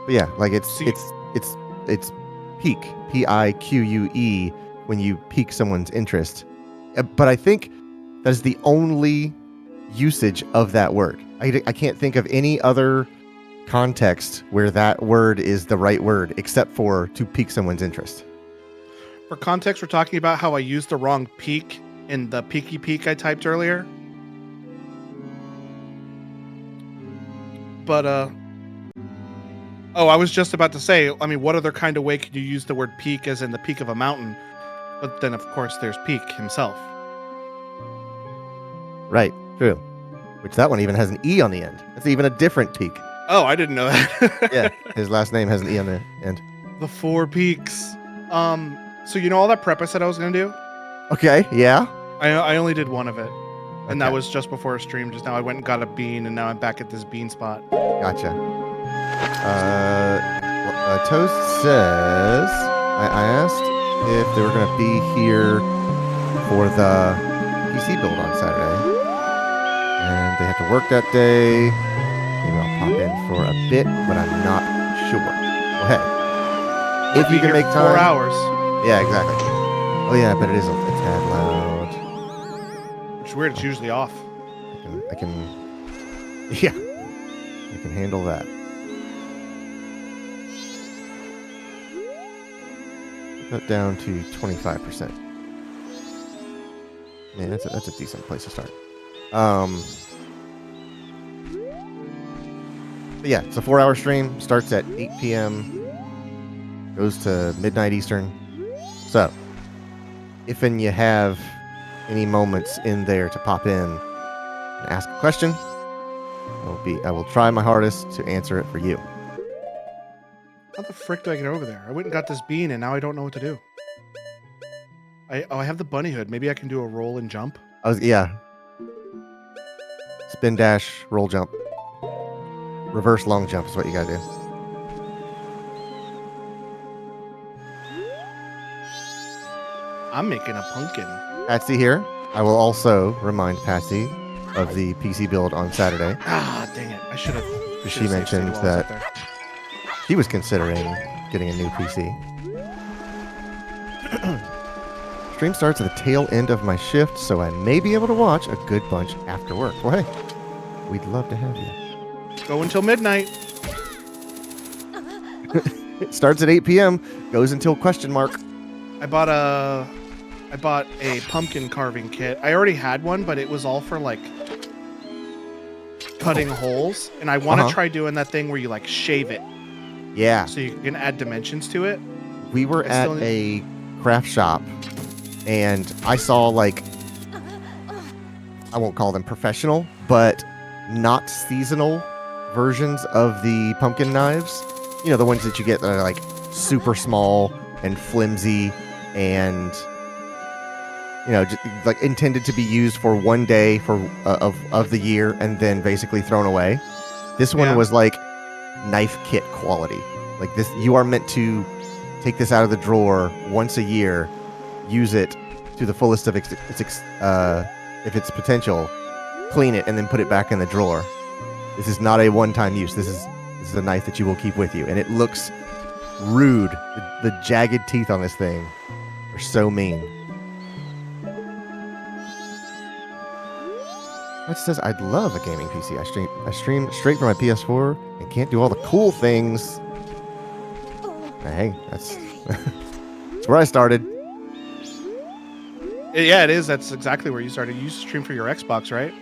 But yeah, like So it's pique, Pique, when you pique someone's interest. But I think that is the only usage of that word. I can't think of any other context where that word is the right word except for to pique someone's interest. for context, we're talking about how I used the wrong peak in the peaky peak I typed earlier. But I was just about to say, I mean, what other kind of way could you use the word peak as in the peak of a mountain? But then, of course, there's Peak himself. Right, true. Which that one even has an E on the end. That's even a different peak. Oh, I didn't know that. Yeah, his last name has an E on the end. The 4 peaks. So you know all that prep I said I was gonna do? Okay, yeah. I only did one of it. And that Okay. was just before a stream. Just now I went and got a bean, and now I'm back at this bean spot. Gotcha. Toast says, I asked if they were going to be here for the PC build on Saturday. And they have to work that day. Maybe I'll pop in for a bit, but I'm not sure. Well, hey, if you can make time. 4 hours. Yeah, exactly. Oh yeah, but it is a tad loud. Which is weird, it's usually off. I can handle that. Put that down to 25%. Man, that's a decent place to start. But yeah, it's a 4-hour stream. Starts at 8 p.m. Goes to midnight Eastern. So, if you have any moments in there to pop in and ask a question, I will try my hardest to answer it for you. How the frick do I get over there? I went and got this bean, and now I don't know what to do. I have the bunny hood. Maybe I can do a roll and jump. Yeah. Spin dash, roll jump. Reverse long jump is what you gotta do. I'm making a pumpkin. Patsy here. I will also remind Patsy of the PC build on Saturday. Ah, dang it. I should have. She mentioned that she was considering getting a new PC. Stream starts at the tail end of my shift, so I may be able to watch a good bunch after work. Well, hey, we'd love to have you. Go until midnight. It starts at 8 p.m., goes until question mark. I bought a pumpkin carving kit. I already had one, but it was all for like cutting holes, and I want to try doing that thing where you like shave it. Yeah. So you can add dimensions to it. We were at a craft shop, and I saw like, I won't call them professional, but not seasonal versions of the pumpkin knives. You know, the ones that you get that are like super small and flimsy and, you know, just like intended to be used for one day for of the year and then basically thrown away. This one was like knife kit quality. Like this, you are meant to take this out of the drawer once a year, use it to the fullest of its potential, clean it, and then put it back in the drawer. This is not a one-time use. This is a knife that you will keep with you, and it looks rude. The jagged teeth on this thing are so mean. That says, I'd love a gaming PC. I stream straight from my PS4 and can't do all the cool things. Hey, that's where I started. Yeah, it is. That's exactly where you started. You used to stream for your Xbox, right?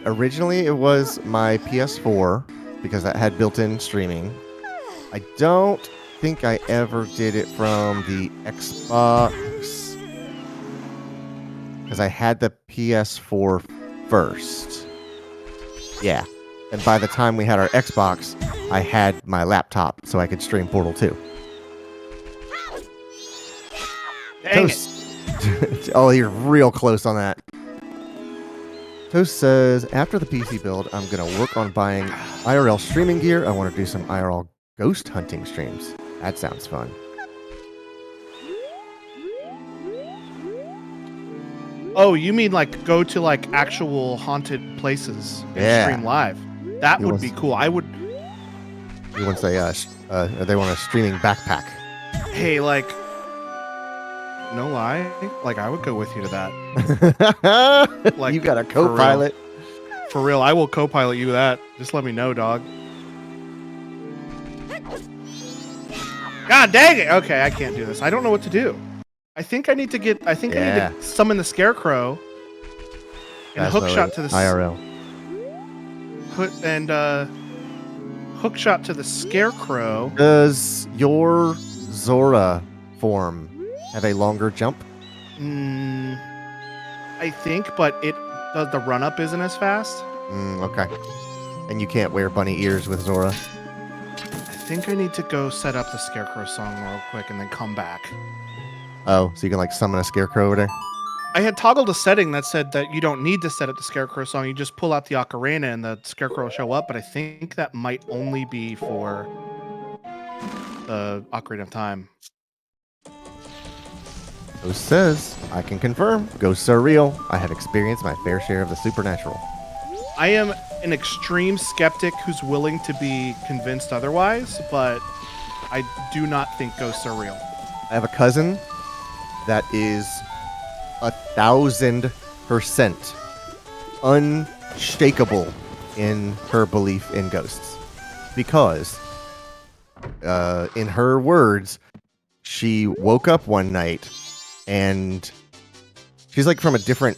Originally it was my PS4 because that had built-in streaming. I don't think I ever did it from the Xbox because I had the PS4 first. Yeah. And by the time we had our Xbox, I had my laptop so I could stream Portal 2. Dang it. Oh, you're real close on that. Toast says, after the PC build, I'm going to work on buying IRL streaming gear. I want to do some IRL ghost hunting streams. That sounds fun. Oh, you mean like go to like actual haunted places and stream live? That would be cool. I would. He wants they want a streaming backpack. Hey, like, no lie, like I would go with you to that. Like, You got a for real. co-pilot. For real, I will co-pilot you that. Just let me know, dog. God dang it! Okay, I can't do this. I don't know what to do. I think I need to get. I think I need to summon the scarecrow and hook shot to the IRL. Hook shot to the scarecrow. Does your Zora form have a longer jump? I think, but the run up isn't as fast. Okay. And you can't wear bunny ears with Zora. I think I need to go set up the scarecrow song real quick and then come back. Oh, so you can like summon a scarecrow over there? I had toggled a setting that said that you don't need to set up the scarecrow song. You just pull out the ocarina and the scarecrow will show up. But I think that might only be for the Ocarina of Time. Ghost says, I can confirm, ghosts are real. I have experienced my fair share of the supernatural. I am an extreme skeptic who's willing to be convinced otherwise, but I do not think ghosts are real. I have a cousin that is 1,000% unshakable in her belief in ghosts. Because, in her words, she woke up one night and she's like from a different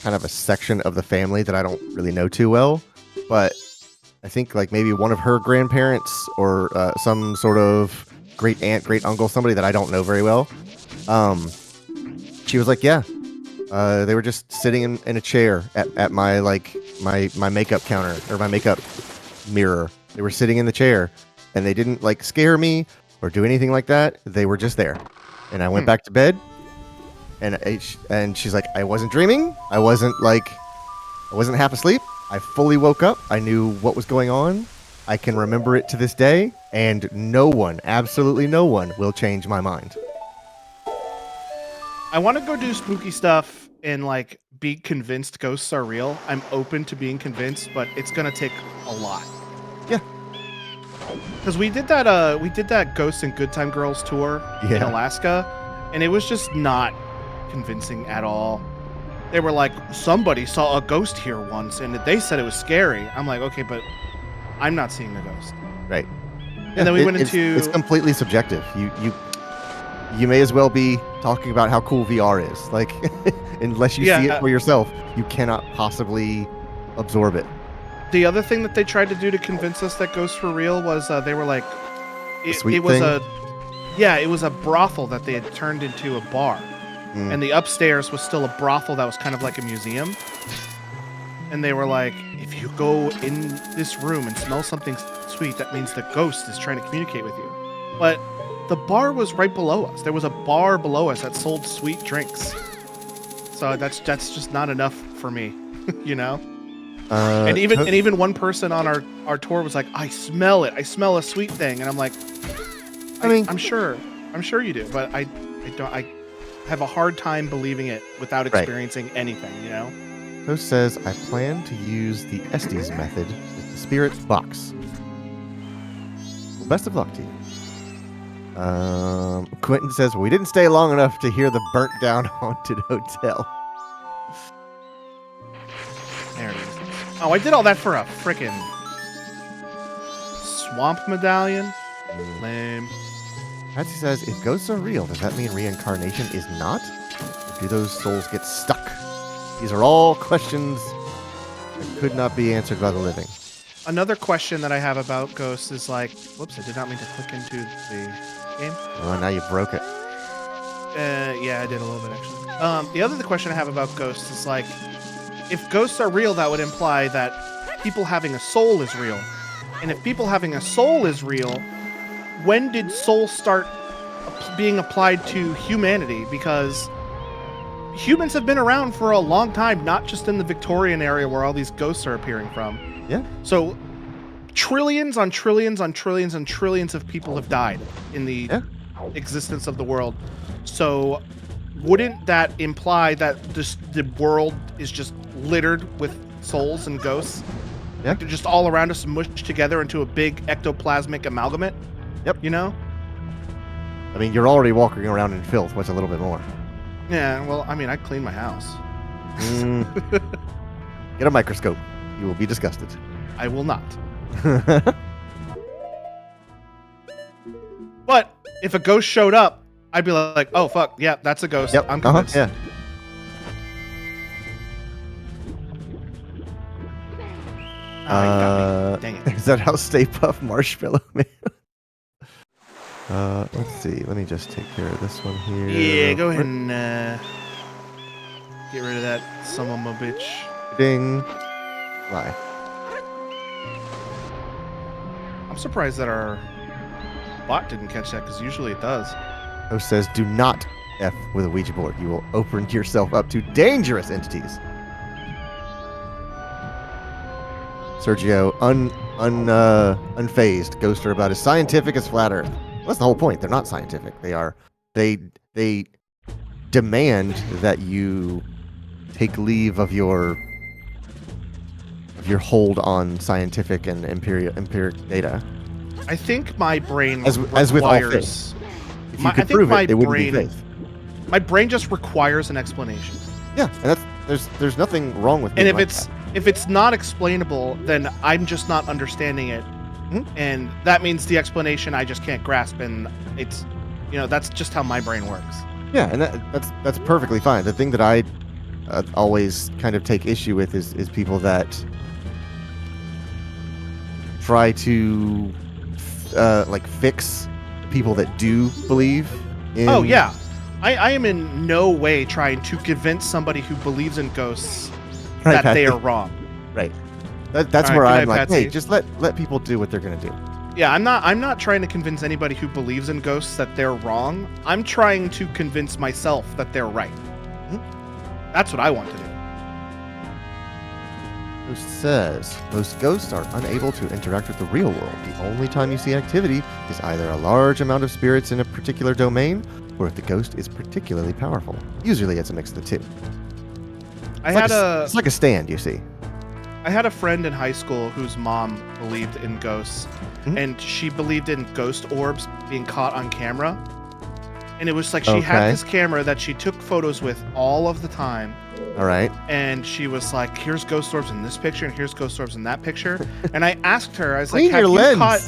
kind of a section of the family that I don't really know too well, but I think like maybe one of her grandparents or some sort of great aunt, great uncle, somebody that I don't know very well. She was like, yeah, they were just sitting in a chair at my like my makeup counter or my makeup mirror. They were sitting in the chair and they didn't like scare me or do anything like that. They were just there. And I went back to bed. And she's like, I wasn't dreaming. I wasn't half asleep. I fully woke up. I knew what was going on. I can remember it to this day. And no one, absolutely no one, will change my mind. I want to go do spooky stuff and like be convinced ghosts are real. I'm open to being convinced, but it's gonna take a lot. Yeah. Because we did that Ghosts and Good Time Girls tour in Alaska, and it was just not convincing at all. They were like, somebody saw a ghost here once and they said it was scary. I'm like, okay, but I'm not seeing the ghost. Right. And then we went into... It's completely subjective. You may as well be talking about how cool VR is. Like, unless you see it for yourself, you cannot possibly absorb it. The other thing that they tried to do to convince us that ghosts were real was they were like... It was a brothel that they had turned into a bar. And the upstairs was still a brothel that was kind of like a museum. And they were like, if you go in this room and smell something sweet, that means the ghost is trying to communicate with you. But the bar was right below us. There was a bar below us that sold sweet drinks. So that's just not enough for me, you know? And even one person on our tour was like, I smell it. I smell a sweet thing. And I'm like, I'm sure you do, but I have a hard time believing it without experiencing anything, you know? Toast says, I plan to use the Estes method with the spirit box. Well, best of luck to you. Quentin says, we didn't stay long enough to hear the burnt down haunted hotel. There it is. Oh, I did all that for a frickin' swamp medallion? Lame. Patsy says, if ghosts are real, does that mean reincarnation is not? Or do those souls get stuck? These are all questions that could not be answered by the living. Another question that I have about ghosts is like, whoops, I did not mean to click into the game. Oh, now you broke it. Yeah, I did a little bit actually. The other question I have about ghosts is like, if ghosts are real, that would imply that people having a soul is real. And if people having a soul is real, when did soul start being applied to humanity? Because humans have been around for a long time, not just in the Victorian area where all these ghosts are appearing from. Yeah. So trillions on trillions on trillions and trillions of people have died in the existence of the world. So wouldn't that imply that the world is just littered with souls and ghosts? Yeah. Like they're just all around us and mushed together into a big ectoplasmic amalgamate. Yep. You know? I mean, you're already walking around in filth. What's a little bit more? Yeah, well, I mean, I clean my house. Get a microscope. You will be disgusted. I will not. But if a ghost showed up, I'd be like, oh, fuck, yeah, that's a ghost. Yep. I'm convinced. Yeah. Oh, you got me. Dang it. Is that how Stay Puft Marshmallow Man? Let's see. Let me just take care of this one here. Yeah, go ahead and get rid of that son of a bitch. Ding. Lie. I'm surprised that our bot didn't catch that, because usually it does. Host says, do not F with a Ouija board. You will open yourself up to dangerous entities. Sergio, unfazed, ghoster about as scientific as flat Earth. Well, that's the whole point. They're not scientific. They demand that you take leave of your hold on scientific and empiric data. I think my brain as with all faith. If you could prove it, it wouldn't be faith. My brain just requires an explanation. Yeah, and there's nothing wrong with. And if it's not explainable, then I'm just not understanding it, and that means the explanation I just can't grasp, and it's, that's just how my brain works. Yeah, and that's perfectly fine. The thing that I always kind of take issue with is people that try to fix people that do believe in... Oh yeah, I am in no way trying to convince somebody who believes in ghosts that they are wrong. Right. That's where I'm like, hey, just let people do what they're gonna do. Yeah, I'm not trying to convince anybody who believes in ghosts that they're wrong. I'm trying to convince myself that they're right. That's what I want to do. Ghost says, most ghosts are unable to interact with the real world. The only time you see activity is either a large amount of spirits in a particular domain, or if the ghost is particularly powerful. Usually it's a mix of the two. It's like a stand, you see. I had a friend in high school whose mom believed in ghosts, and she believed in ghost orbs being caught on camera. And it was like she had this camera that she took photos with all of the time. All right. And she was like, here's ghost orbs in this picture, and here's ghost orbs in that picture. And I asked her, I was like, have you caught...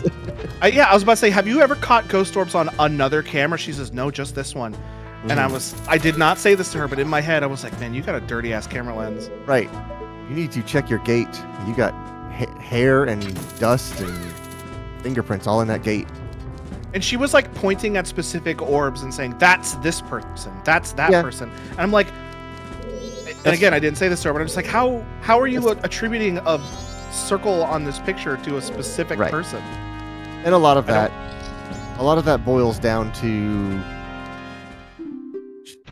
I was about to say, have you ever caught ghost orbs on another camera? She says, no, just this one. And I did not say this to her, but in my head, I was like, man, you got a dirty ass camera lens. Right. You need to check your gate. You got hair and dust and fingerprints all in that gate. And she was like pointing at specific orbs and saying, that's this person, that's that person. And I'm like, and again, I didn't say this to her, but I'm just like, how are you attributing a circle on this picture to a specific person? And a lot of that boils down to,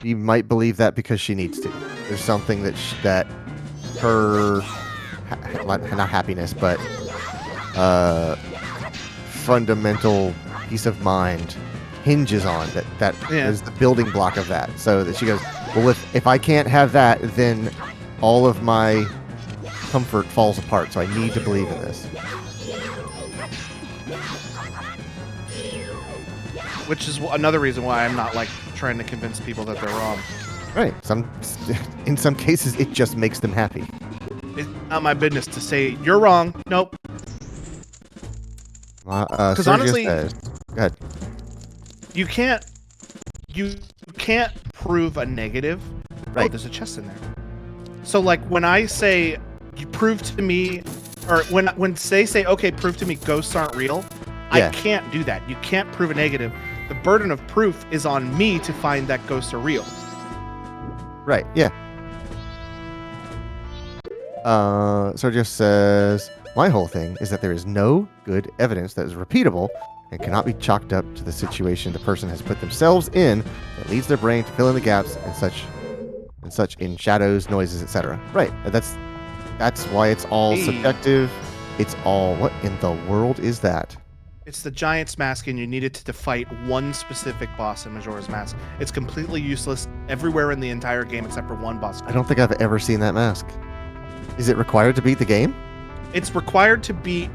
you might believe that because she needs to. There's something that her, not happiness, but fundamental peace of mind hinges on that is the building block of that. So that she goes, well, if I can't have that, then all of my comfort falls apart. So I need to believe in this. Which is another reason why I'm not like trying to convince people that they're wrong. Right. In some cases, it just makes them happy. It's not my business to say you're wrong. Nope. Because honestly, go ahead. You can't prove a negative. Right. Oh, there's a chest in there. So like when I say you prove to me, or when they say okay, prove to me ghosts aren't real, I can't do that. You can't prove a negative. The burden of proof is on me to find that ghosts are real. Right. Yeah. Sergio says, my whole thing is that there is no good evidence that is repeatable and cannot be chalked up to the situation the person has put themselves in that leads their brain to fill in the gaps and such in shadows, noises, etc. Right. That's why it's all subjective. It's all, what in the world is that? It's the Giant's Mask, and you needed to fight one specific boss in Majora's Mask. It's completely useless everywhere in the entire game except for one boss. I don't think I've ever seen that mask. Is it required to beat the game? It's required to beat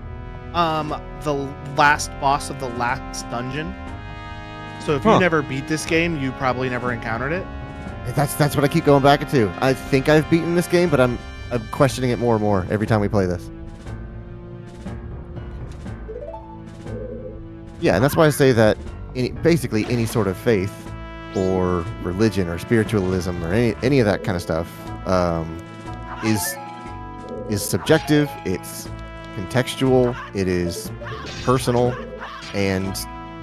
the last boss of the last dungeon. So if you never beat this game, you probably never encountered it. That's what I keep going back to. I think I've beaten this game, but I'm questioning it more and more every time we play this. Yeah, and that's why I say that basically any sort of faith or religion or spiritualism or any of that kind of stuff is subjective. It's contextual. It is personal, and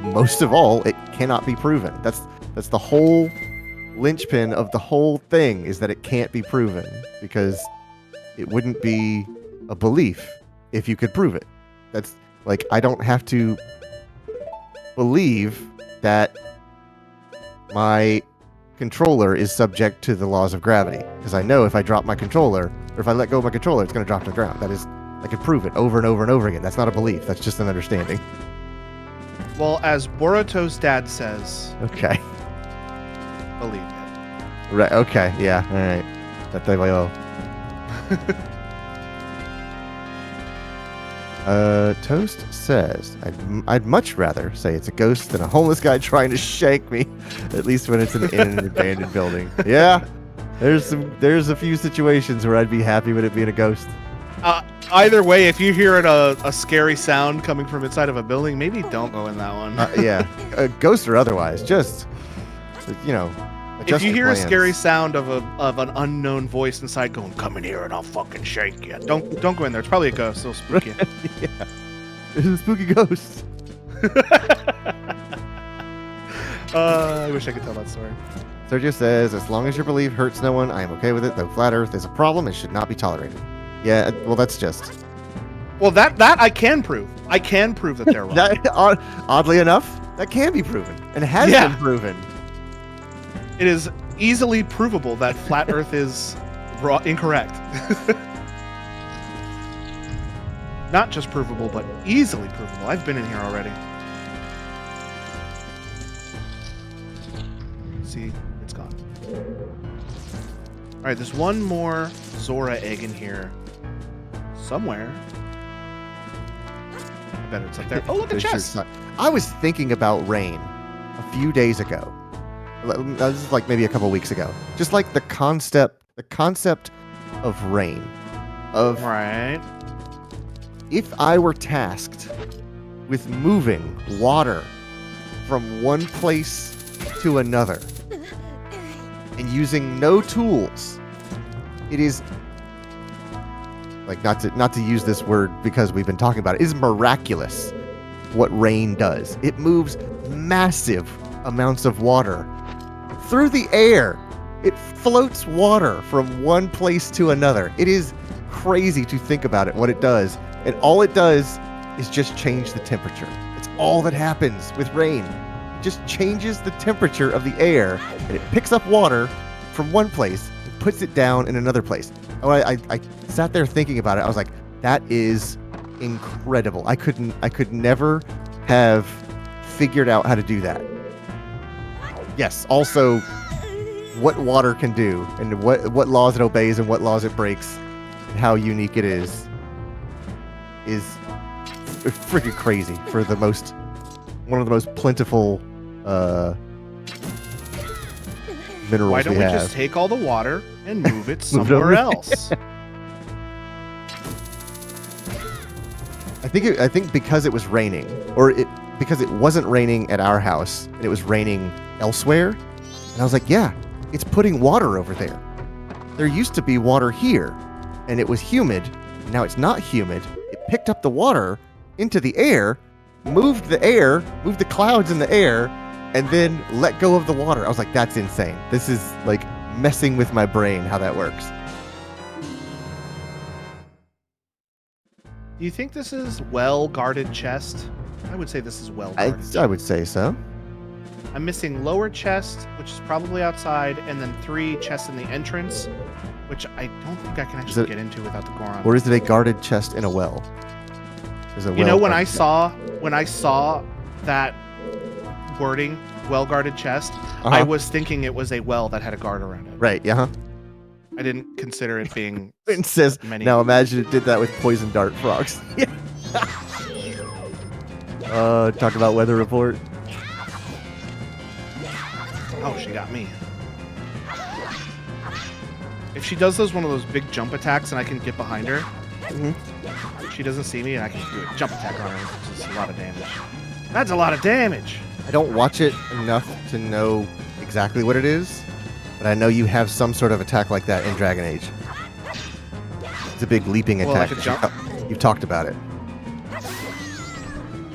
most of all, it cannot be proven. That's the whole linchpin of the whole thing, is that it can't be proven, because it wouldn't be a belief if you could prove it. That's like, I don't have to believe that my controller is subject to the laws of gravity, because I know if I drop my controller, or if I let go of my controller, it's going to drop to the ground. That is, I could prove it over and over and over again. That's not a belief. That's just an understanding. Well, as Boruto's dad says, okay, believe it. Right. Okay. Yeah. All right. That they will. Toast says, I'd much rather say it's a ghost than a homeless guy trying to shank me, at least when it's in an abandoned building. Yeah, there's a few situations where I'd be happy with it being a ghost. Either way, if you're hearing a scary sound coming from inside of a building, maybe don't go in that one. Yeah, a ghost or otherwise, just, you know. If you hear a scary sound of an unknown voice inside going, "Come in here and I'll fucking shake you," don't go in there. It's probably a ghost. It'll spook you. Yeah, it's a spooky ghost. I wish I could tell that story. Sergio says, as long as your belief hurts no one, I am okay with it. Though flat Earth is a problem, it should not be tolerated. Yeah, well, that's just. Well, that I can prove. I can prove that they're wrong. Oddly enough, that can be proven and has been proven. It is easily provable that flat Earth is incorrect. Not just provable, but easily provable. I've been in here already. See, it's gone. All right, there's one more Zora egg in here somewhere. I bet it's up there. Oh, look, a chest! I was thinking about rain a few days ago. This is like maybe a couple weeks ago. Just like the concept of rain. Right. If I were tasked with moving water from one place to another and using no tools, it is like, not to use this word because we've been talking about it, is miraculous what rain does. It moves massive amounts of water through the air. It floats water from one place to another. It is crazy to think about it, what it does. And all it does is just change the temperature. It's all that happens with rain. It just changes the temperature of the air, and it picks up water from one place and puts it down in another place. Oh, I sat there thinking about it. I was like, that is incredible. I could never have figured out how to do that. Yes, also what water can do and what laws it obeys and what laws it breaks and how unique it is freaking crazy for one of the most plentiful minerals. Why don't we just take all the water and move it somewhere else? I think because it was raining, because it wasn't raining at our house and it was raining elsewhere, and I was like, yeah, it's putting water over there. There used to be water here, and it was humid. Now it's not humid. It picked up the water into the air, moved the clouds in the air, and then let go of the water. I was like, that's insane. This is like messing with my brain how that works. Do you think this is well-guarded chest? I would say this is well-guarded. I would say so. I'm missing lower chest, which is probably outside, and then 3 chests in the entrance, which I don't think I can actually get into without the Goron. Or is it a guarded chest in a well? You know, when I saw that wording, well-guarded chest, I was thinking it was a well that had a guard around it. Right, yeah. I didn't consider it being It says, many. now imagine it did that with poison dart frogs. Talk about weather report. Oh, she got me. If she does one of those big jump attacks and I can get behind her, she doesn't see me and I can do a jump attack on her, which is a lot of damage. That's a lot of damage! I don't watch it enough to know exactly what it is, but I know you have some sort of attack like that in Dragon Age. It's a big leaping attack. Like a jump? You've talked about it.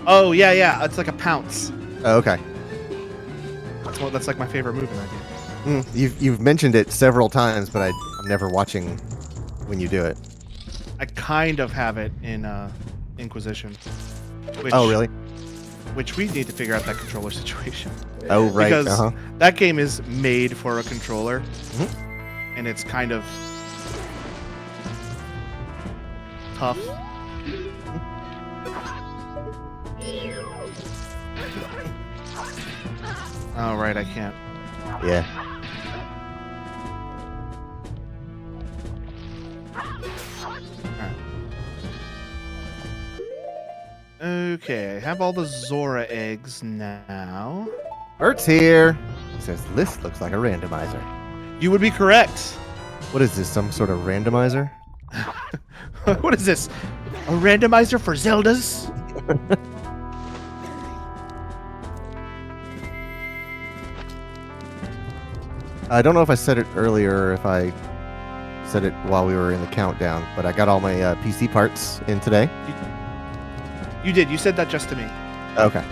Oh, yeah. It's like a pounce. Oh, okay. That's like my favorite move in that game. You've mentioned it several times, but I'm never watching when you do it. I kind of have it in Inquisition. Oh, really? Which we need to figure out that controller situation. Oh, right. Because that game is made for a controller, and it's kind of tough. Oh, right, I can't. Yeah. Okay, I have all the Zora eggs now. Bert's here. He says, this looks like a randomizer. You would be correct. What is this, some sort of randomizer? What is this? A randomizer for Zeldas? I don't know if I said it earlier or if I said it while we were in the countdown, but I got all my PC parts in today. You did. You said that just to me. Okay.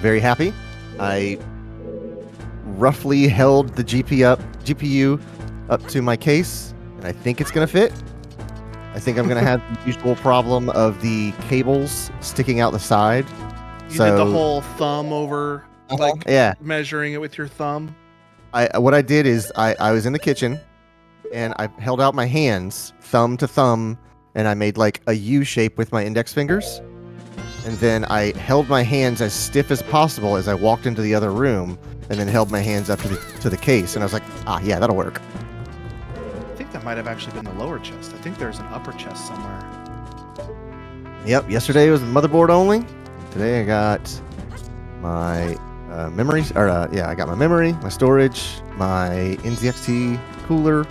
Very happy. I roughly held the GPU up to my case, and I think it's going to fit. I think I'm going to have the usual problem of the cables sticking out the side. You did the whole thumb over, measuring it with your thumb? What I did is I was in the kitchen, and I held out my hands, thumb to thumb, and I made like a U shape with my index fingers. And then I held my hands as stiff as possible as I walked into the other room, and then held my hands up to the case. And I was like, yeah, that'll work. I think that might have actually been the lower chest. I think there's an upper chest somewhere. Yep, yesterday was motherboard only. Today I got my memory, I got my memory, my storage, my NZXT cooler,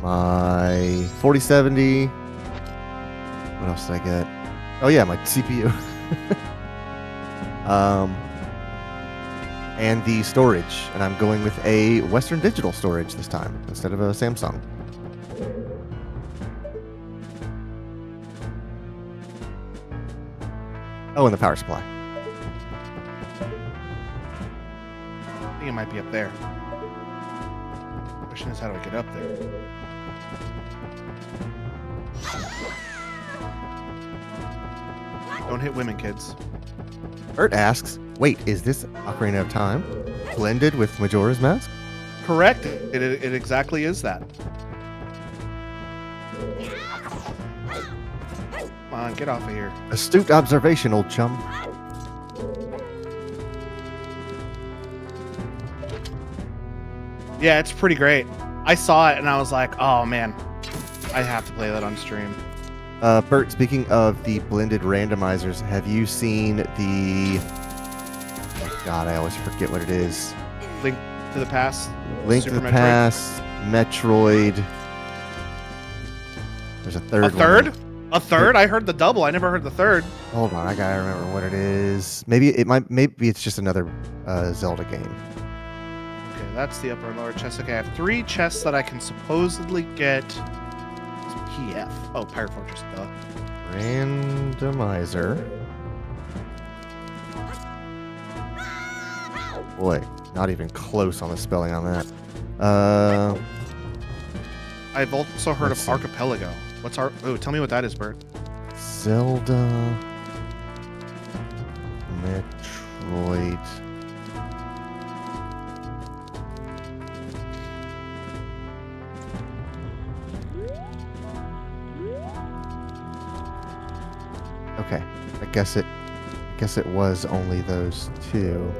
my 4070. What else did I get? Oh yeah, my CPU. And the storage. And I'm going with a Western Digital storage this time instead of a Samsung. Oh, and the power supply. I think it might be up there. The question is, how do I get up there? Don't hit women, kids. Bert asks, wait, is this Ocarina of Time blended with Majora's Mask? Correct. It exactly is that. Come on, get off of here. Astute observation, old chum. Yeah, it's pretty great. I saw it and I was like, oh man, I have to play that on stream. Bert, speaking of the blended randomizers, have you seen the... Oh God, I always forget what it is. Link to the Past? Link Super to the Metroid? Past, Metroid. There's a third one. A third? A third? I heard the double. I never heard the third. Hold on, I gotta remember what it is. Maybe it's just another Zelda game. Okay, that's the upper and lower chest. Okay, I have 3 chests that I can supposedly get. PF. Oh, Pirate Fortress. Duh. Randomizer. Boy, not even close on the spelling on that. I've also heard of Archipelago. What's Oh, tell me what that is, Bert. Zelda. Metroid. Okay, I guess it was only those 2.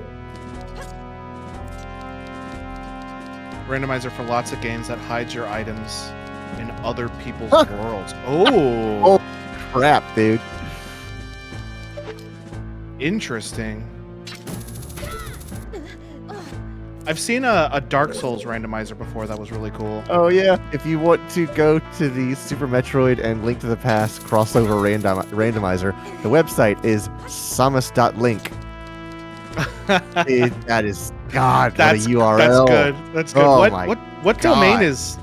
randomizer for lots of games that hides your items in other people's worlds. Oh. Oh, crap, dude. Interesting. I've seen a Dark Souls randomizer before that was really cool. Oh, yeah. If you want to go to the Super Metroid and Link to the Past crossover randomizer, the website is samus.link. That is, God, That's what a URL. That's good. That's good. Oh what domain is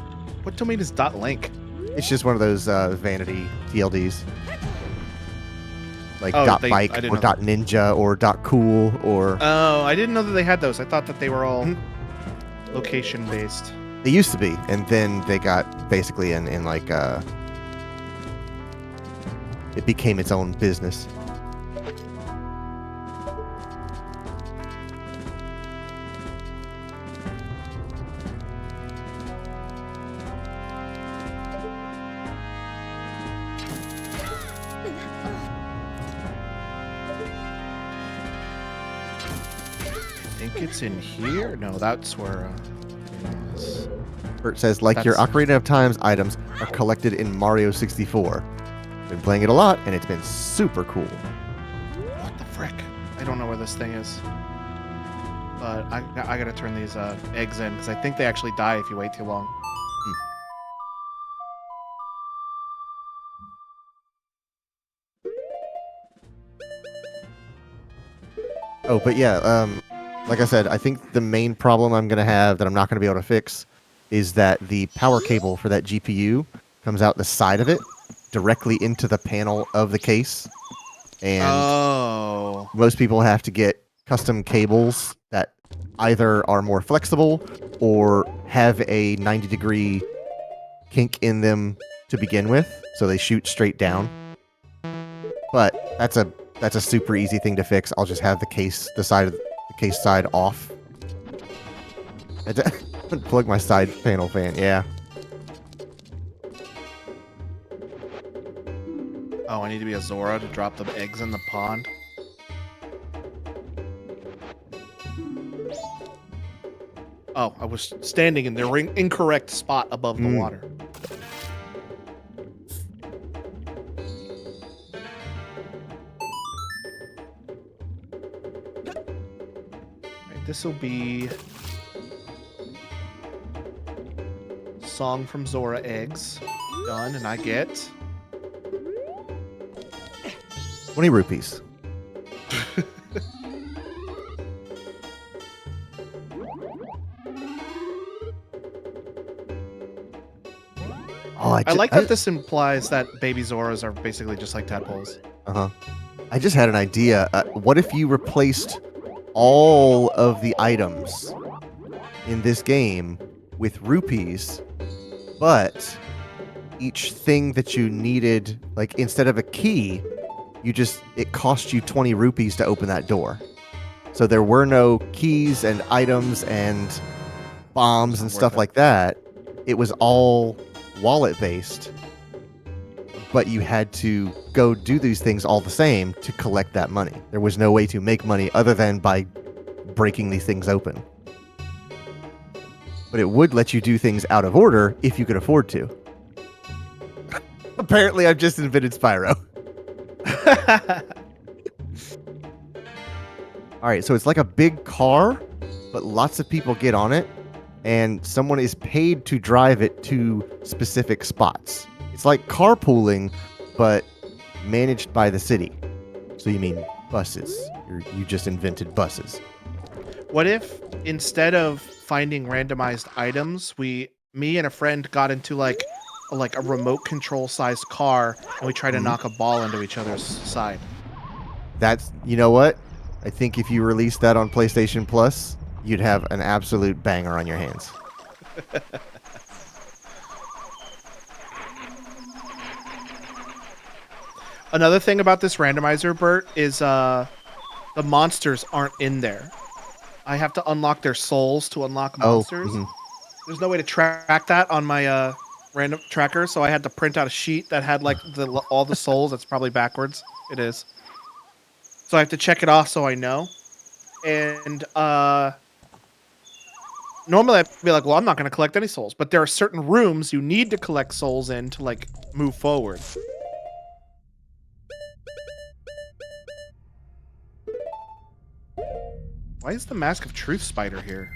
.link? It's just one of those vanity TLDs. Like Oh, .bike or .ninja or .cool or... Oh, I didn't know that they had those. I thought that they were all location-based. They used to be, and then they got basically in like... it became its own business. It's in here? No, that's where... Bert says, like your Ocarina of Time's items are collected in Mario 64. Been playing it a lot, and it's been super cool. What the frick? I don't know where this thing is. But I gotta turn these eggs in, because I think they actually die if you wait too long. Oh, but yeah, like I said, I think the main problem I'm going to have that I'm not going to be able to fix is that the power cable for that GPU comes out the side of it directly into the panel of the case. And most people have to get custom cables that either are more flexible or have a 90-degree kink in them to begin with, so they shoot straight down. But that's a super easy thing to fix. I'll just have the case side off. Plug my side panel fan, yeah. Oh, I need to be a Zora to drop the eggs in the pond. Oh, I was standing in the incorrect spot above the water. This will be Song from Zora eggs. Done, and I get 20 rupees. I like that this implies that baby Zoras are basically just like tadpoles. Uh-huh. I just had an idea. What if you replaced all of the items in this game with rupees, but each thing that you needed, like instead of a key, it cost you 20 rupees to open that door. So there were no keys and items and bombs and stuff like that. It was all wallet based, but you had to go do these things all the same to collect that money. There was no way to make money other than by breaking these things open. But it would let you do things out of order if you could afford to. Apparently, I've just invented Spyro. Alright, so it's like a big car, but lots of people get on it, and someone is paid to drive it to specific spots. It's like carpooling, but managed by the city. So you mean buses. You just invented buses. What if, instead of finding randomized items, me and a friend got into like a remote control sized car, and we tried to knock a ball into each other's side? You know what? I think if you released that on PlayStation Plus, you'd have an absolute banger on your hands. Another thing about this randomizer, Bert, is the monsters aren't in there. I have to unlock their souls to unlock monsters. There's no way to track that on my random tracker, so I had to print out a sheet that had like all the souls. That's probably backwards. It is. So I have to check it off so I know. And normally I'd be like, well, I'm not going to collect any souls. But there are certain rooms you need to collect souls in to, like, move forward. Why is the Mask of Truth spider here?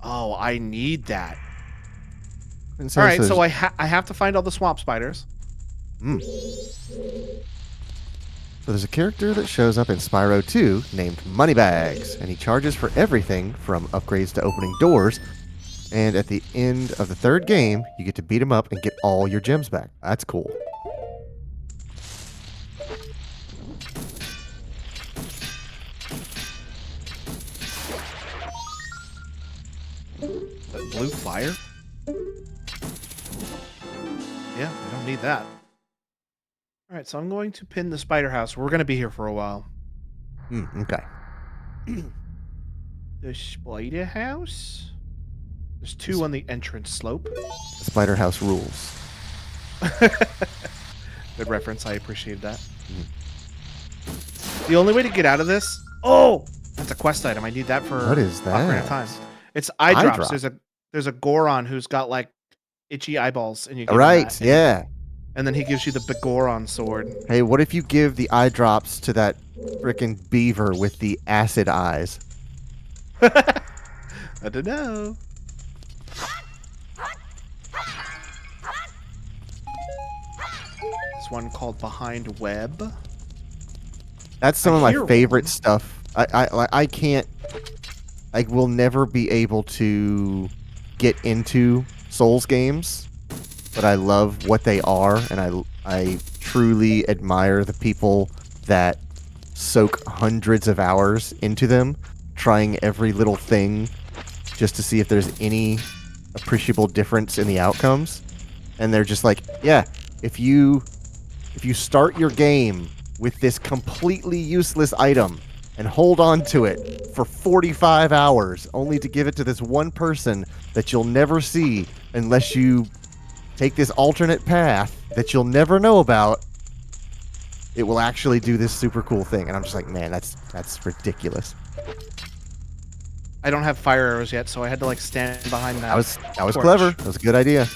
Oh, I need that. All right, so I have to find all the swamp spiders. So there's a character that shows up in Spyro 2 named Moneybags, and he charges for everything from upgrades to opening doors. And at the end of the third game, you get to beat him up and get all your gems back. That's cool. That blue fire? Yeah, I don't need that. All right, so I'm going to pin the spider house. We're going to be here for a while. Okay. The spider house? There's two on the entrance slope. The spider house rules. Good reference. I appreciate that. The only way to get out of this... Oh! That's a quest item. I need that for... What is that? Ocarina of Time. It's eye drops. There's a Goron who's got, like, itchy eyeballs. And you give him that, yeah. And then he gives you the Begoron sword. Hey, what if you give the eye drops to that frickin' beaver with the acid eyes? I don't know. This one called Behind Web. That's some of my favorite stuff. I can't... I will never be able to get into Souls games, but I love what they are, and I truly admire the people that soak hundreds of hours into them, trying every little thing just to see if there's any appreciable difference in the outcomes. And they're just like, yeah, if you start your game with this completely useless item and hold on to it for 45 hours only to give it to this one person that you'll never see unless you take this alternate path that you'll never know about, it will actually do this super cool thing. And I'm just like, man, that's ridiculous. I don't have fire arrows yet, so I had to like stand behind that. That was clever. That was a good idea.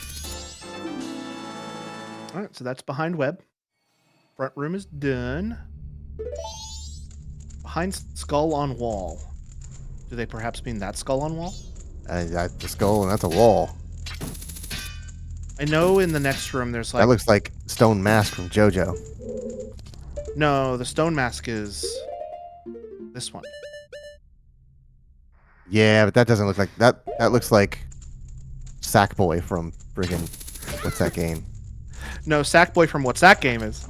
All right, so that's Behind Web. Front room is done. Behind skull on wall. Do they perhaps mean that skull on wall? The skull, and that's a wall. I know in the next room there's like... That looks like Stone Mask from JoJo. No, the Stone Mask is this one. Yeah, but that doesn't look like... That looks like Sackboy from friggin... What's that game? No, Sackboy from What's That Game is.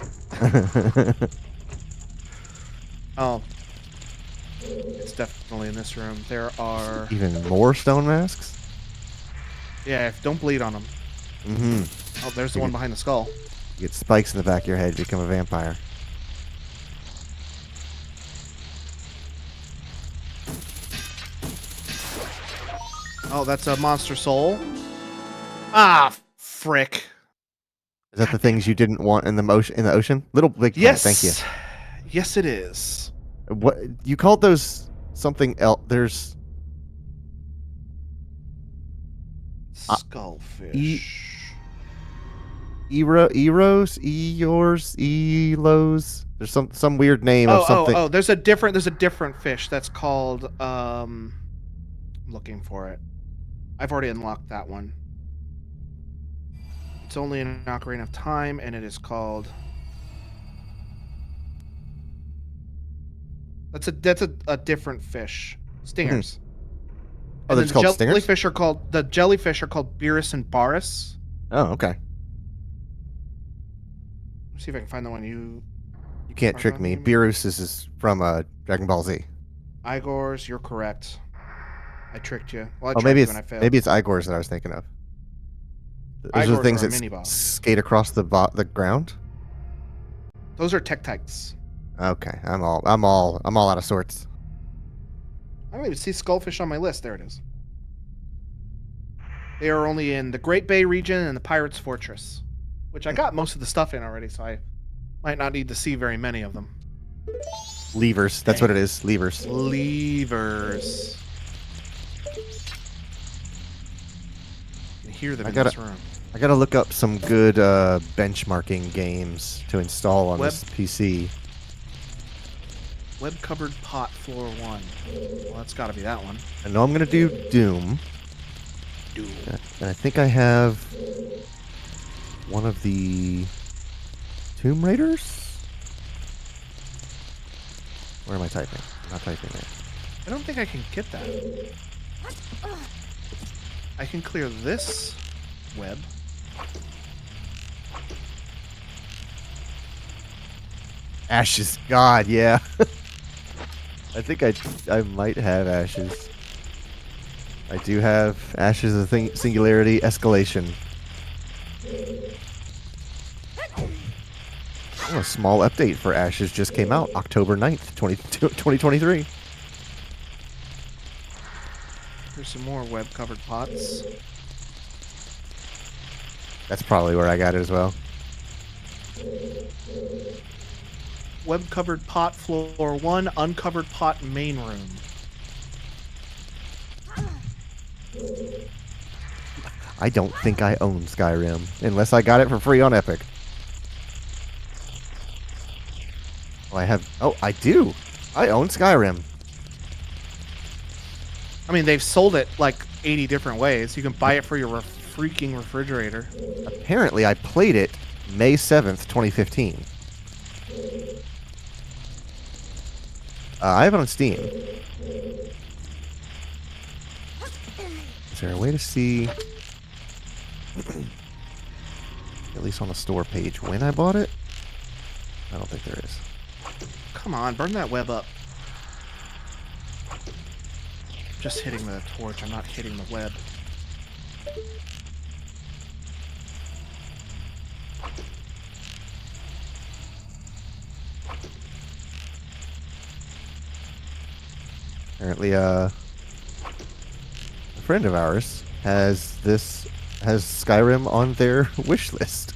Oh. It's definitely in this room. There are... Even more Stone Masks? Yeah, don't bleed on them. Mm-hmm. Oh, there's the one behind the skull. You get spikes in the back of your head, you become a vampire. Oh, that's a monster soul. Ah, frick. Is that the things you didn't want in the ocean? Little big planet, Yes. thank you. Yes, it is. What you called those something else? There's skullfish. Eros, Elos. There's some weird name of something. Oh, there's a different fish that's called I'm looking for it. I've already unlocked that one. It's only in Ocarina of Time, and it is called... That's a different fish. Stingers. Oh, that's called stingers? The jellyfish are called Beerus and Baris. Oh, okay. Let's see if I can find the one you... You can't trick me. Beerus is from Dragon Ball Z. Igor's, you're correct. I tricked you. Well, maybe it's Igor's that I was thinking of. Those are the things that skate across the ground. Those are Tektites. Okay, I'm all out of sorts. I don't even see skullfish on my list. There it is. They are only in the Great Bay region and the Pirates Fortress, which I got most of the stuff in already, so I might not need to see very many of them. Levers. That's what it is. Levers. Levers. You can hear them in this room. I gotta look up some good benchmarking games to install on this PC. Web covered pot floor 1. Well, that's got to be that one. I know I'm gonna do Doom. And I think I have one of the Tomb Raiders. Where am I typing? I'm not typing there. I don't think I can get that. I can clear this web. Ashes. God, yeah. I think I might have Ashes. I do have Ashes of Singularity Escalation. Oh, a small update for Ashes just came out October 9th, 2023. There's some more web-covered pots. That's probably where I got it as well. Web-covered pot floor 1, uncovered pot main room. I don't think I own Skyrim, unless I got it for free on Epic. Oh, I do. I own Skyrim. I mean, they've sold it like 80 different ways. You can buy it for your freaking refrigerator. Apparently, I played it May 7th, 2015. I have it on Steam. Is there a way to see, at least on the store page, when I bought it? I don't think there is. Come on, burn that web up. Just hitting the torch, I'm not hitting the web. Apparently, a friend of ours has Skyrim on their wish list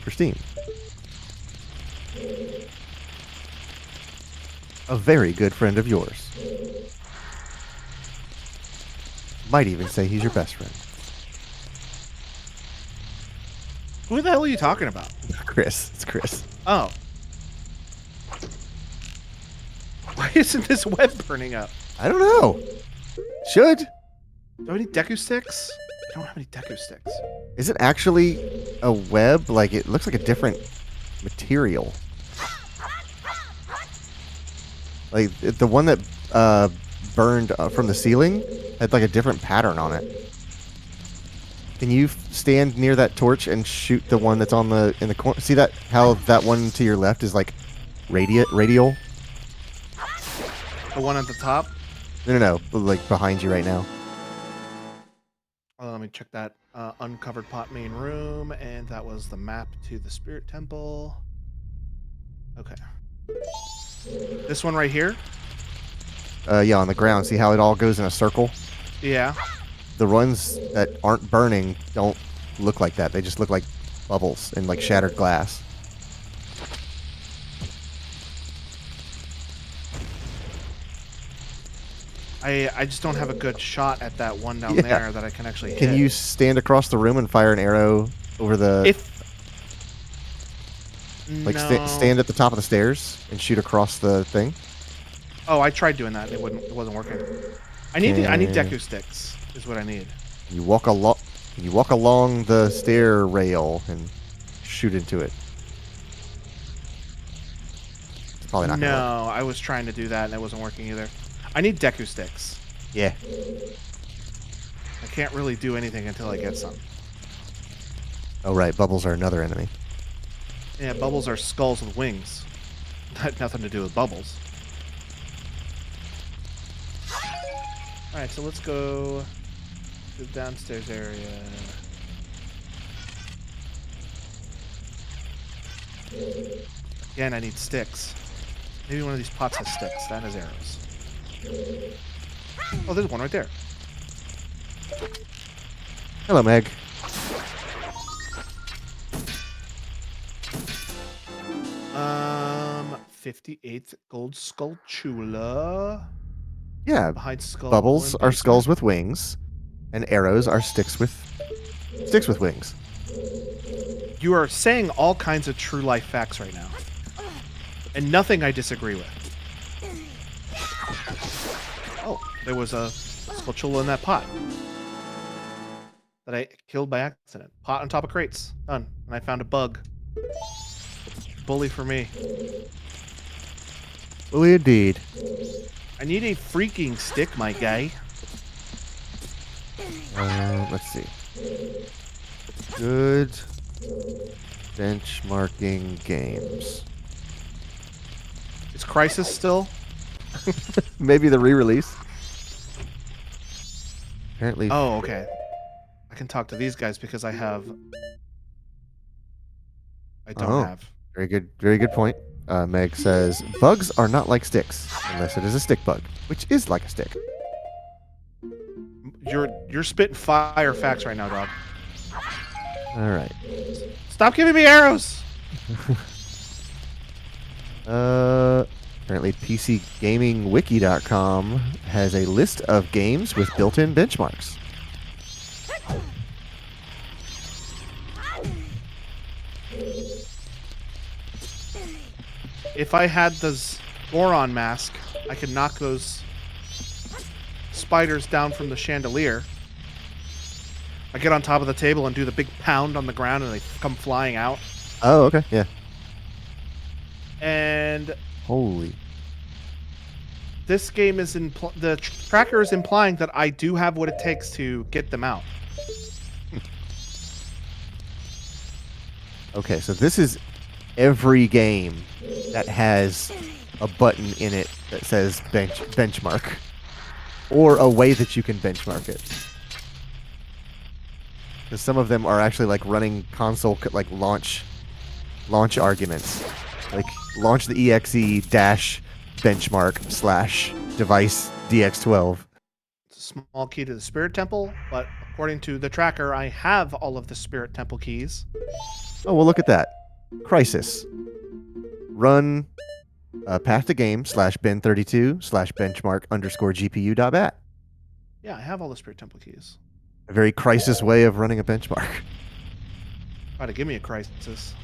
for Steam. A very good friend of yours. Might even say he's your best friend. Who the hell are you talking about? Chris. It's Chris. Oh. Why isn't this web burning up? I don't know. Should. Do I have any Deku sticks? I don't have any Deku sticks. Is it actually a web? Like, it looks like a different material. Like, the one that burned from the ceiling had like a different pattern on it. Can you stand near that torch and shoot the one that's in the corner? See that? How that one to your left is like radial? The one at the top? No. Like behind you right now. Let me check that. Uncovered pot main room, and that was the map to the spirit temple. Okay. This one right here? Yeah, on the ground. See how it all goes in a circle? Yeah. The ones that aren't burning don't look like that. They just look like bubbles and like shattered glass. I just don't have a good shot at that one down there that I can actually hit. Can you stand across the room and fire an arrow over the... Like, no. stand at the top of the stairs and shoot across the thing? Oh, I tried doing that. It wasn't working. I need Deku sticks. Is what I need. You walk along the stair rail and shoot into it. It's probably not gonna work. No, I was trying to do that and it wasn't working either. I need Deku sticks. Yeah. I can't really do anything until I get some. Oh right, bubbles are another enemy. Yeah, bubbles are skulls with wings. Had nothing to do with bubbles. Alright, so let's go to the downstairs area. Again, I need sticks. Maybe one of these pots has sticks. That has arrows. Oh, there's one right there. Hello, Meg. 58th gold skulltula. Yeah, Behind skull bubbles in are basement. skulls with wings, and arrows are sticks with wings. You are saying all kinds of true life facts right now, and nothing I disagree with. Oh, there was a skulltula in that pot that I killed by accident. Pot on top of crates. Done. And I found a bug. Bully for me. Bully indeed. I need a freaking stick, my guy. Let's see. Good benchmarking games. Is Crisis still? Maybe the re-release. Apparently. Oh, okay. I can talk to these guys because I don't have. Very good point. Meg says, bugs are not like sticks, unless it is a stick bug, which is like a stick. You're spitting fire facts right now, dog. All right. Stop giving me arrows! Apparently PCGamingWiki.com has a list of games with built-in benchmarks. If I had the Goron mask, I could knock those spiders down from the chandelier. I get on top of the table and do the big pound on the ground and they come flying out. Oh, okay. Yeah. And holy. This game is the tracker is implying that I do have what it takes to get them out. Okay, so this is every game that has a button in it that says benchmark, or a way that you can benchmark it. Because some of them are actually like running console like launch arguments, like launch the exe dash benchmark / device dx12. It's a small key to the spirit temple, but according to the tracker, I have all of the spirit temple keys. Oh, well, look at that. Crisis. Run path to game /ben32 /benchmark _GPU.bat. Yeah, I have all the spirit temple keys. A very Crisis way of running a benchmark. Try to give me a crisis.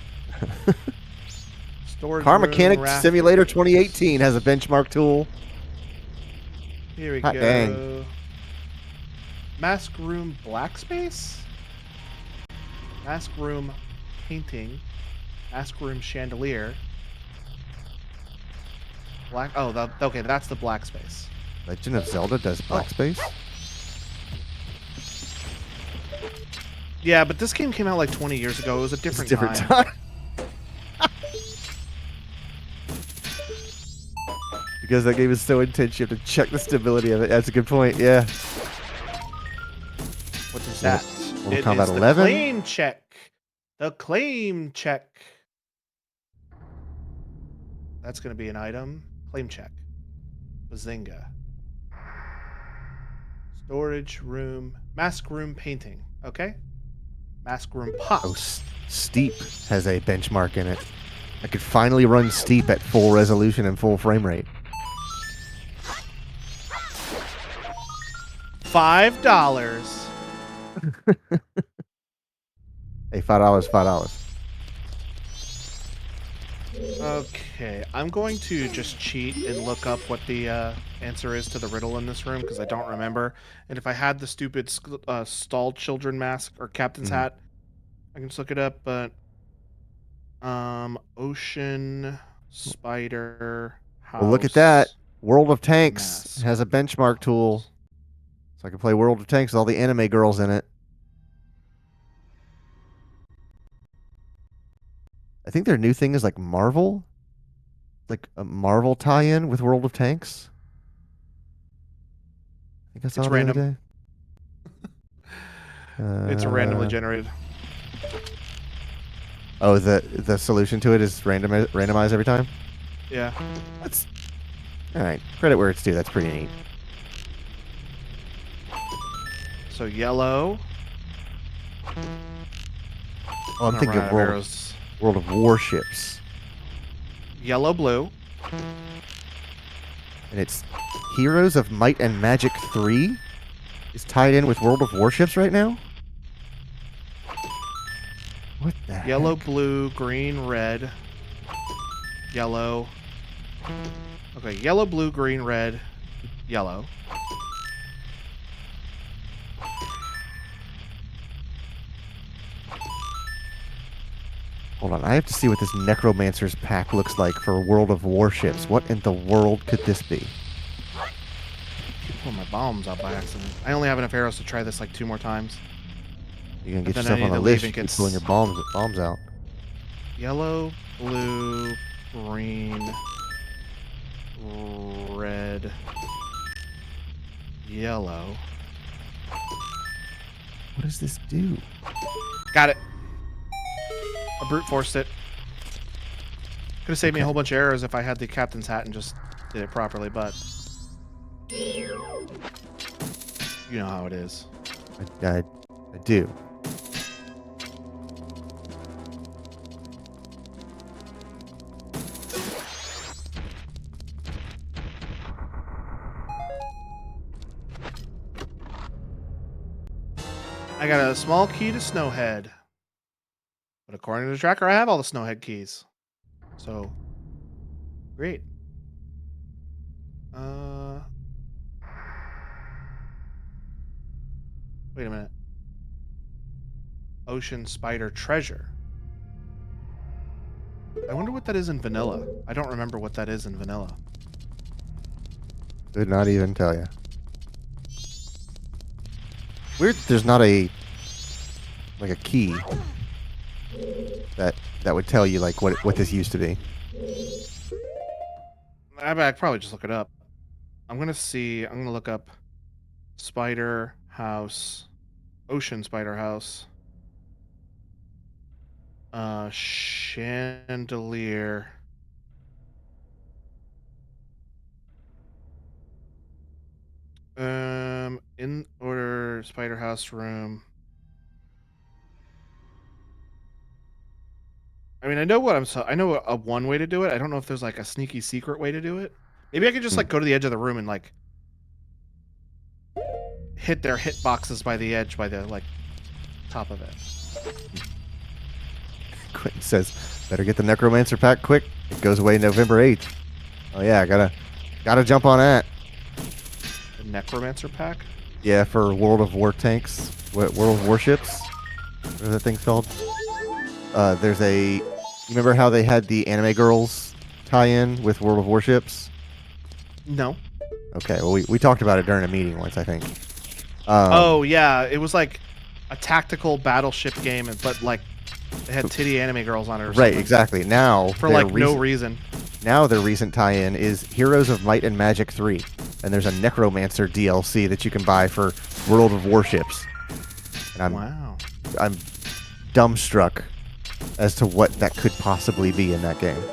Storage Car room, Mechanic rafters. Simulator 2018 has a benchmark tool. Here we Hot go. dang. Mask room black space? Mask room painting. Mask room chandelier. Black. Oh, okay, that's the black space. Legend of Zelda does black space? Yeah, but this game came out like 20 years ago. It was a different time. Because that game is so intense, you have to check the stability of it. That's a good point, yeah. What is that? Mortal Kombat 11? The claim check. The claim check. That's going to be an item. Claim check. Bazinga. Storage room. Mask room painting. Okay. Mask room pot. Oh, Steep has a benchmark in it. I could finally run Steep at full resolution and full frame rate. $5. Hey, $5. Okay, I'm going to just cheat and look up what the answer is to the riddle in this room because I don't remember. And if I had the stupid stalled children mask or captain's hat, I can just look it up. But ocean spider house. Well, look at that. World of Tanks mask. has a benchmark tool. So I can play World of Tanks with all the anime girls in it. I think their new thing is like Marvel. Like a Marvel tie-in with World of Tanks. I think I saw it the other day. It's randomly generated. Oh, the solution to it is randomize every time? Yeah. That's all right. Credit where it's due. That's pretty neat. So yellow. Oh, I'm thinking of World of Warships. Yellow, blue. And it's Heroes of Might and Magic 3 is tied in with World of Warships right now? What the Yellow, heck? blue, green, red. Yellow. Okay, yellow, blue, green, red, yellow. Hold on, I have to see what this Necromancer's pack looks like for World of Warships. What in the world could this be? Pull my bombs out by accident. I only have enough arrows to try this like 2 more times. You're gonna get But then I yourself on need a to leave list. and You get keep pulling your bombs out. Yellow, blue, green, red, yellow. What does this do? Got it. I brute forced it. Could have saved me a whole bunch of errors if I had the captain's hat and just did it properly, but you know how it is. I do. I got a small key to Snowhead. But according to the tracker, I have all the Snowhead keys. So, great. Wait a minute. Ocean Spider Treasure. I wonder what that is in vanilla. I don't remember what that is in vanilla. Could not even tell you. Weird. There's not a key that would tell you like what this used to be. I probably just look it up. I'm gonna look up Spider House, Ocean Spider House, chandelier. In order, Spider House room. I mean, I know I know a one way to do it. I don't know if there's like a sneaky secret way to do it. Maybe I could just like go to the edge of the room and like hit their hit boxes by the edge, by the like top of it. Quentin says, "Better get the Necromancer pack quick. It goes away November 8th." Oh yeah, gotta jump on that. The Necromancer pack? Yeah, for World of War tanks, World of Warships. What is that thing called? There's a. You remember how they had the Anime Girls tie-in with World of Warships? No. Okay, well we talked about it during a meeting once, I think. Oh yeah, it was like a tactical battleship game, but like it had titty anime girls on it or something. Right, exactly. Now for like no reason. Now their recent tie-in is Heroes of Might and Magic 3, and there's a Necromancer DLC that you can buy for World of Warships. And I'm dumbstruck as to what that could possibly be in that game.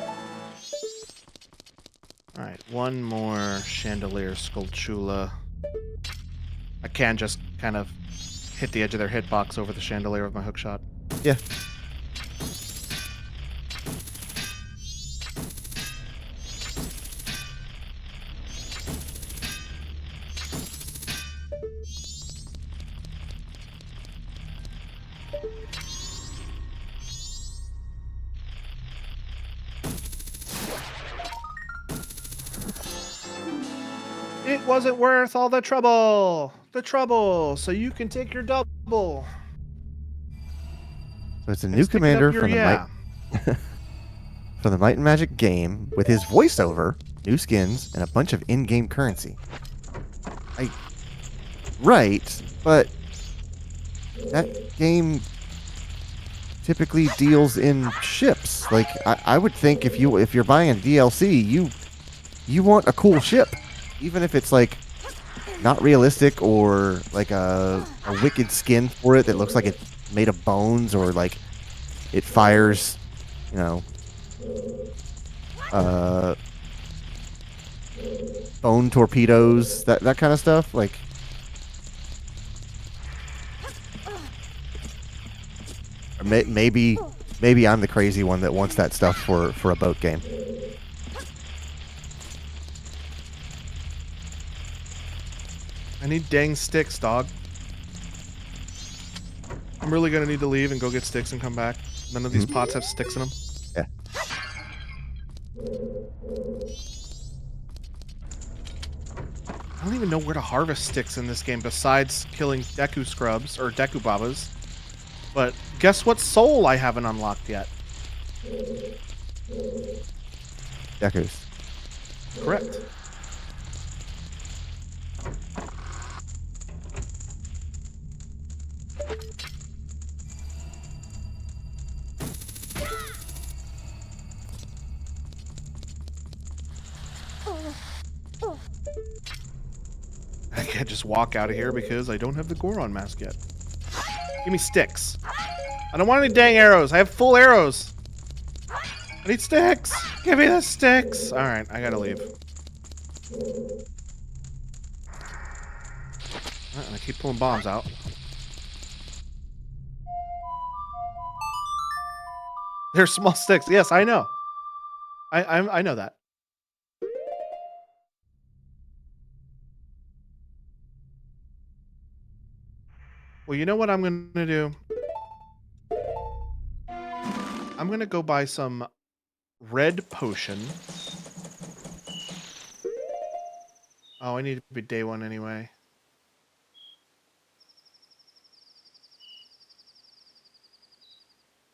All right, one more chandelier Skulltula. I can just kind of hit the edge of their hitbox over the chandelier with my hookshot. Yeah. It wasn't worth all the trouble. So you can take your double. So it's a new commander from from the Might and Magic game with his voiceover, new skins, and a bunch of in-game currency. Right, but that game typically deals in ships. Like I would think if you're buying a DLC, you want a cool ship, even if it's like not realistic or like a wicked skin for it that looks like it's made of bones or like it fires, bone torpedoes, that kind of stuff. Like, maybe I'm the crazy one that wants that stuff for a boat game. need dang sticks, dog. I'm really gonna need to leave and go get sticks and come back. None of these pots have sticks in them. Yeah. I don't even know where to harvest sticks in this game besides killing Deku Scrubs or Deku Babas. But guess what soul I haven't unlocked yet? Dekus. Correct. I can't just walk out of here because I don't have the Goron mask yet. Give me sticks. I don't want any dang arrows. I have full arrows. I need sticks. Give me the sticks. All right, I gotta leave. And I keep pulling bombs out. They're small sticks. Yes, I know. I know that. Well, you know what I'm gonna do? I'm gonna go buy some red potion. Oh, I need to be day one anyway.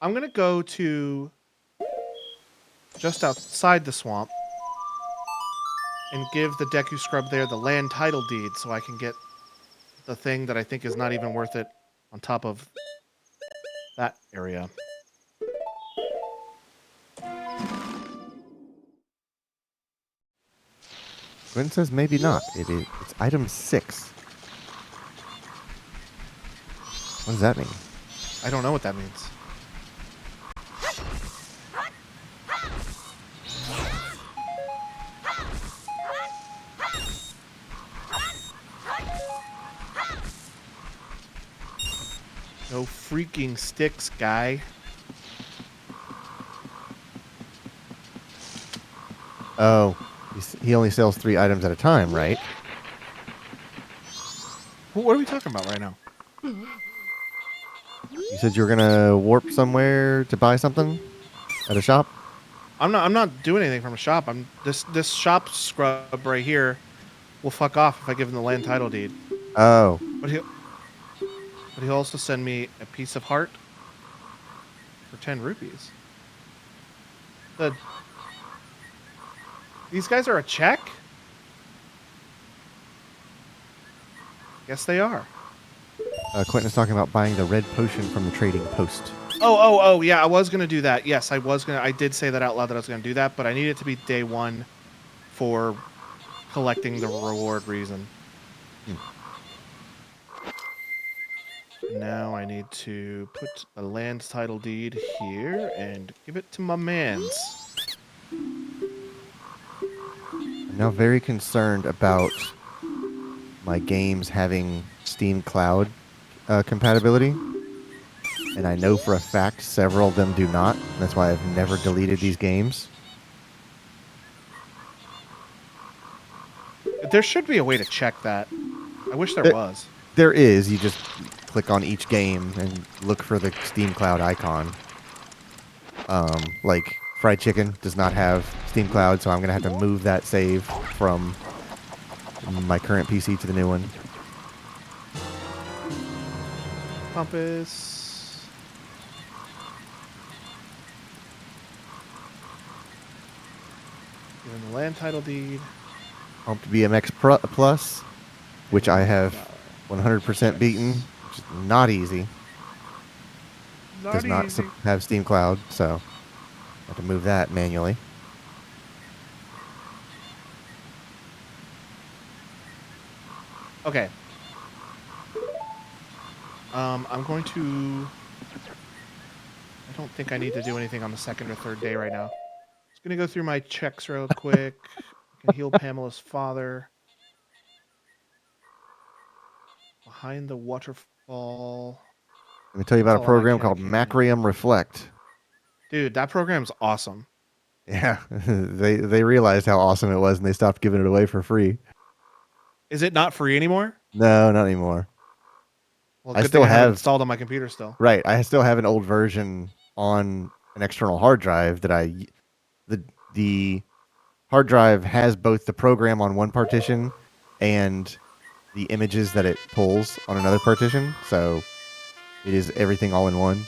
I'm gonna go to just outside the swamp and give the Deku Scrub there the land title deed so I can get the thing that I think is not even worth it on top of that area. Gwen says maybe not. It's item 6. What does that mean? I don't know what that means. No freaking sticks, guy. Oh, he only sells 3 items at a time, right? What are we talking about right now? You said you were gonna warp somewhere to buy something at a shop. I'm not doing anything from a shop. This shop scrub right here will fuck off if I give him the land title deed. Oh, But he'll also send me a piece of heart for 10 rupees. These guys are a check? Yes, they are. Quentin's talking about buying the red potion from the trading post. Oh, yeah, I was going to do that. Yes, I did say that out loud that I was going to do that, but I need it to be day one for collecting the reward reason. Now I need to put a land title deed here and give it to my mans. I'm now very concerned about my games having Steam Cloud compatibility. And I know for a fact several of them do not. That's why I've never deleted these games. There should be a way to check that. I wish there was. There is. You just click on each game and look for the Steam Cloud icon. Like Fried Chicken does not have Steam Cloud, so I'm going to have to move that save from my current PC to the new one. Compass. Give him the land title deed. Pumped BMX Plus, which I have 100% beaten, which is not easy. Does not have Steam Cloud, so I have to move that manually. Okay. I'm going to... I don't think I need to do anything on the second or third day right now. Just going to go through my checks real quick. I can heal Pamela's father. Behind the waterfall. Let me tell you about a program called Macrium Reflect. Dude, that program's awesome. Yeah, they realized how awesome it was and they stopped giving it away for free. Is it not free anymore? No, not anymore. Well, I good thing still I have it have installed on my computer still. right. I still have an old version on an external hard drive that the hard drive has both the program on one partition and the images that it pulls on another partition. So it is everything all in one.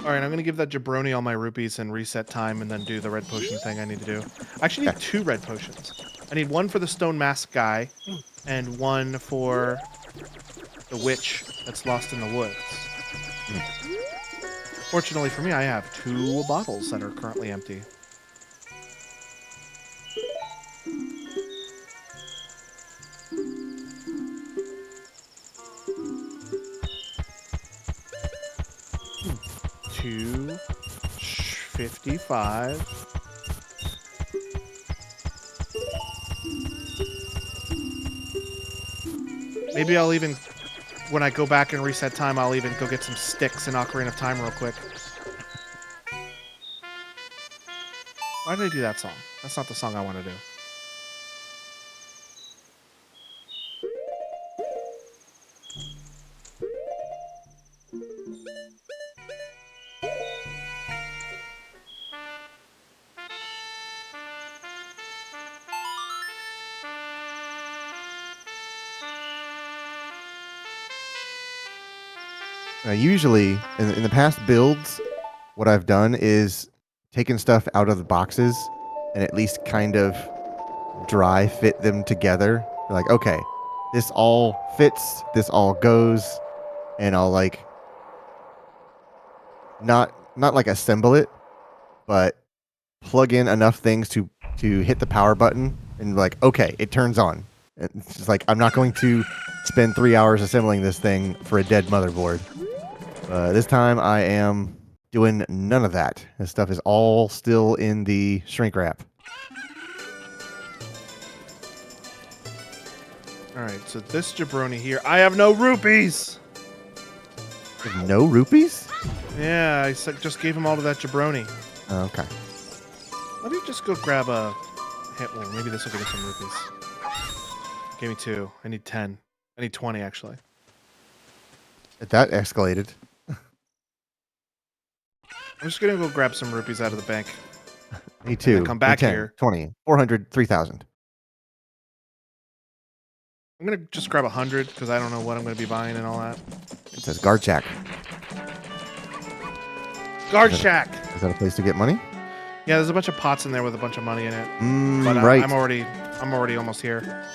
All right, I'm gonna give that jabroni all my rupees and reset time, and then do the red potion thing I need to do. I actually need Okay. 2 red potions. I need one for the stone mask guy, and one for the witch that's lost in the woods. Fortunately for me, I have 2 bottles that are currently empty. Two 55. Maybe I'll even, when I go back and reset time, I'll even go get some sticks in Ocarina of Time real quick. Why did I do that song? That's not the song I want to do. Usually, in the past builds, what I've done is taken stuff out of the boxes and at least kind of dry fit them together. Like, okay, this all fits, this all goes, and I'll like not like assemble it, but plug in enough things to hit the power button and like, okay, it turns on. It's just like I'm not going to spend 3 hours assembling this thing for a dead motherboard. This time I am doing none of that. This stuff is all still in the shrink wrap. All right, so this jabroni here, I have no rupees. No rupees? Yeah, I just gave him all to that jabroni. Okay. Let me just go grab a hit. Well, maybe this will give me some rupees. Give me 2. I need 10. I need 20 actually. That escalated. I'm just gonna go grab some rupees out of the bank. Me too. And then come back 10, here. 20, 400, 3,000. I'm gonna just grab 100 because I don't know what I'm gonna be buying and all that. It says guard shack. Guard shack. Is that a place to get money? Yeah, there's a bunch of pots in there with a bunch of money in it. But Right. I'm already almost here.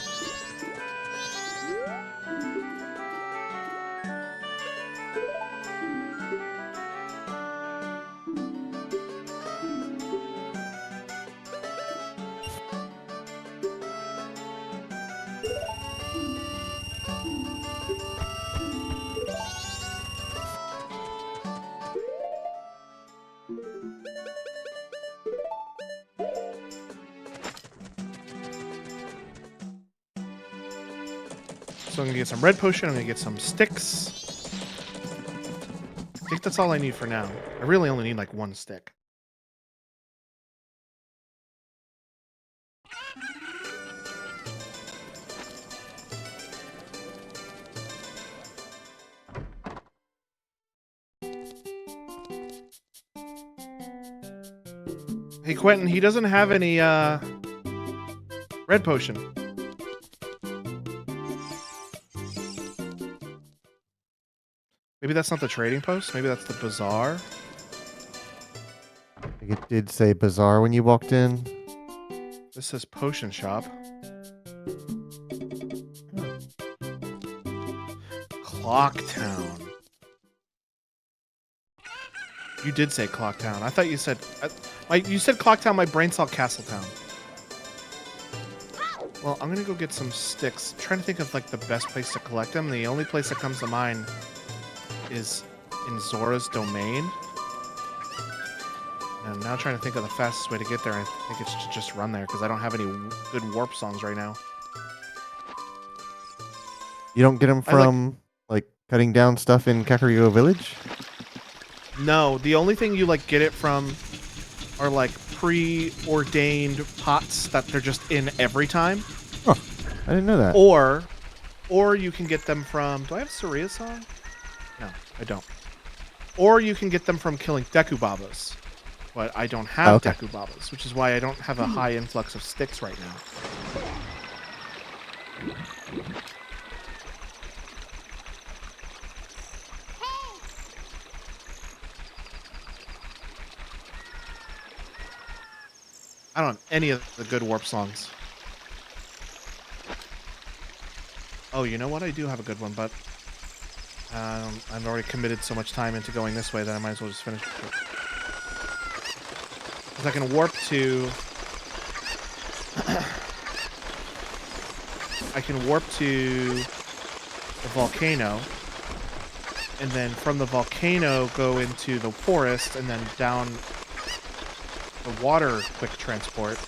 So I'm gonna get some red potion. I'm gonna get some sticks. I think that's all I need for now. I really only need like 1 stick. Hey Quentin, he doesn't have any red potion. Maybe that's not the trading post. Maybe that's the bazaar. I think it did say bazaar when you walked in. This says potion shop. Clock Town. You did say Clock Town. I thought you said you said Clock Town. My brain saw Castle Town. Well, I'm gonna go get some sticks. I'm trying to think of like the best place to collect them. The only place that comes to mind is in Zora's domain. And I'm now trying to think of the fastest way to get there. I think it's to just run there because I don't have any good warp songs right now. You don't get them from like cutting down stuff in Kakariko Village? No, the only thing you like get it from are like preordained pots that they're just in every time. Huh. I didn't know that. Or you can get them from... Do I have Saria's song? No, I don't. Or you can get them from killing Deku Babas. But I don't have Deku Babas, which is why I don't have a high influx of sticks right now. I don't have any of the good warp songs. Oh, you know what? I do have a good one, but I've already committed so much time into going this way that I might as well just finish it. Because I can warp to... I can warp to the volcano, and then from the volcano go into the forest, and then down the water quick transport,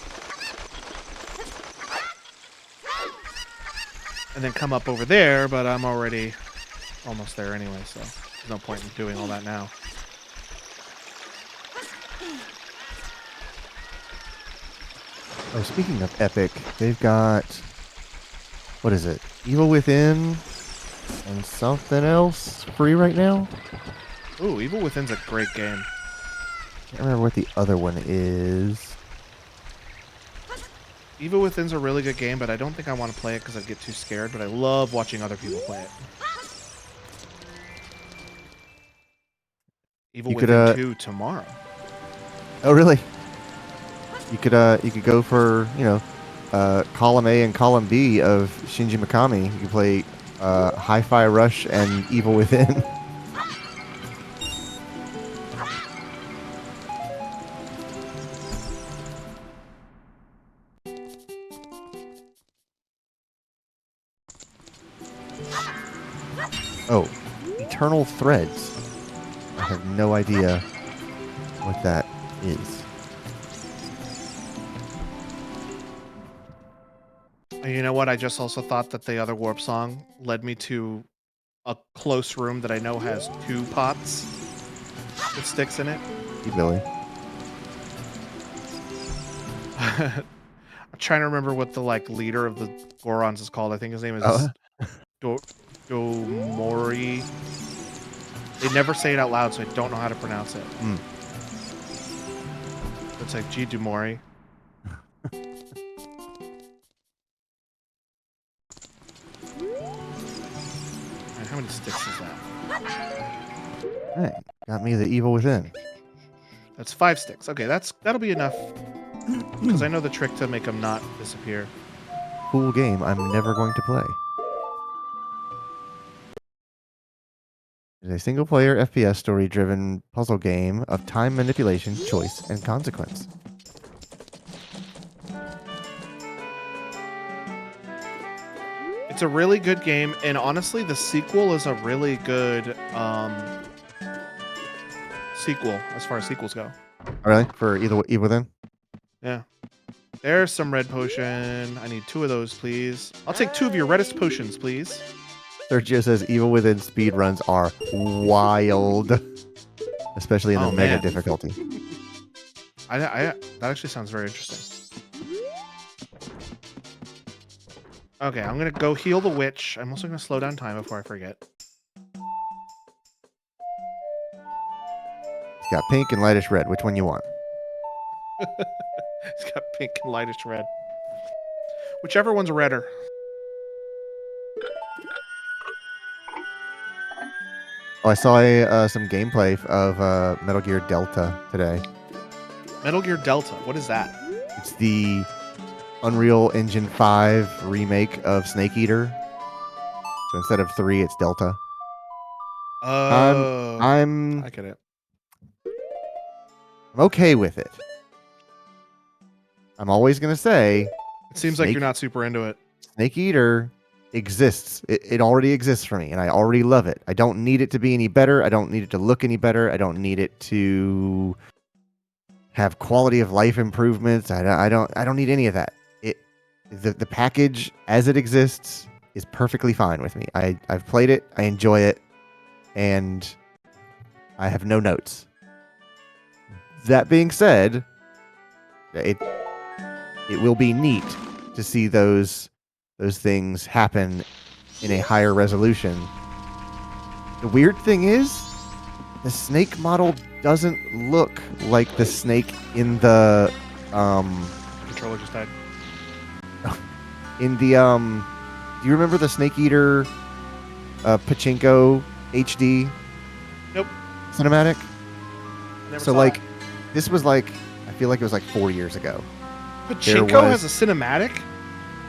and then come up over there, but I'm already almost there anyway, so there's no point in doing all that now. Oh, speaking of Epic, they've got... What is it? Evil Within and something else free right now? Ooh, Evil Within's a great game. Can't remember what the other one is. Evil Within's a really good game, but I don't think I want to play it because I'd get too scared, but I love watching other people play it. Evil Within 2 tomorrow. Oh, really? You could go for, column A and column B of Shinji Mikami. You could play Hi-Fi Rush and Evil Within. Oh, Eternal Threads. I have no idea what that is. You know what? I just also thought that the other warp song led me to a close room that I know has 2 pots with sticks in it. Hey, Billy. I'm trying to remember what the leader of the Gorons is called. I think his name is Domori. They never say it out loud, so I don't know how to pronounce it. It's like G. Dumori. How many sticks is that? Hey, got me the Evil Within. That's 5 sticks. Okay, that'll be enough. Because I know the trick to make them not disappear. Cool game I'm never going to play. It's a single-player FPS story-driven puzzle game of time manipulation, choice, and consequence. It's a really good game, and honestly, the sequel is a really good sequel as far as sequels go. Really? For Evil Within? Yeah. There's some red potion. I need 2 of those, please. I'll take 2 of your reddest potions, please. Sergio says Evil Within speedruns are wild. Especially in the mega difficulty. That actually sounds very interesting. Okay, I'm going to go heal the witch. I'm also going to slow down time before I forget. It's got pink and lightish red. Which one you want? It's got pink and lightish red. Whichever one's redder. Oh, I saw some gameplay of Metal Gear Delta today. Metal Gear Delta? What is that? It's the Unreal Engine 5 remake of Snake Eater. So instead of 3, it's Delta. Oh. I get it. I'm okay with it. I'm always going to say... It seems like you're not super into it. Snake Eater exists. It already exists for me, and I already love it. I don't need it to be any better. I don't need it to look any better. I don't need it to have quality of life improvements. I don't need any of that. The package as it exists is perfectly fine with me. I've played it. I enjoy it, and I have no notes. That being said, it will be neat to see those things happen in a higher resolution. The weird thing is, the snake model doesn't look like the snake in the controller just died. In the do you remember the Snake Eater Pachinko HD? Nope. Cinematic? Never So saw like that. this was like, I feel like it was like 4 years ago. Pachinko has a cinematic?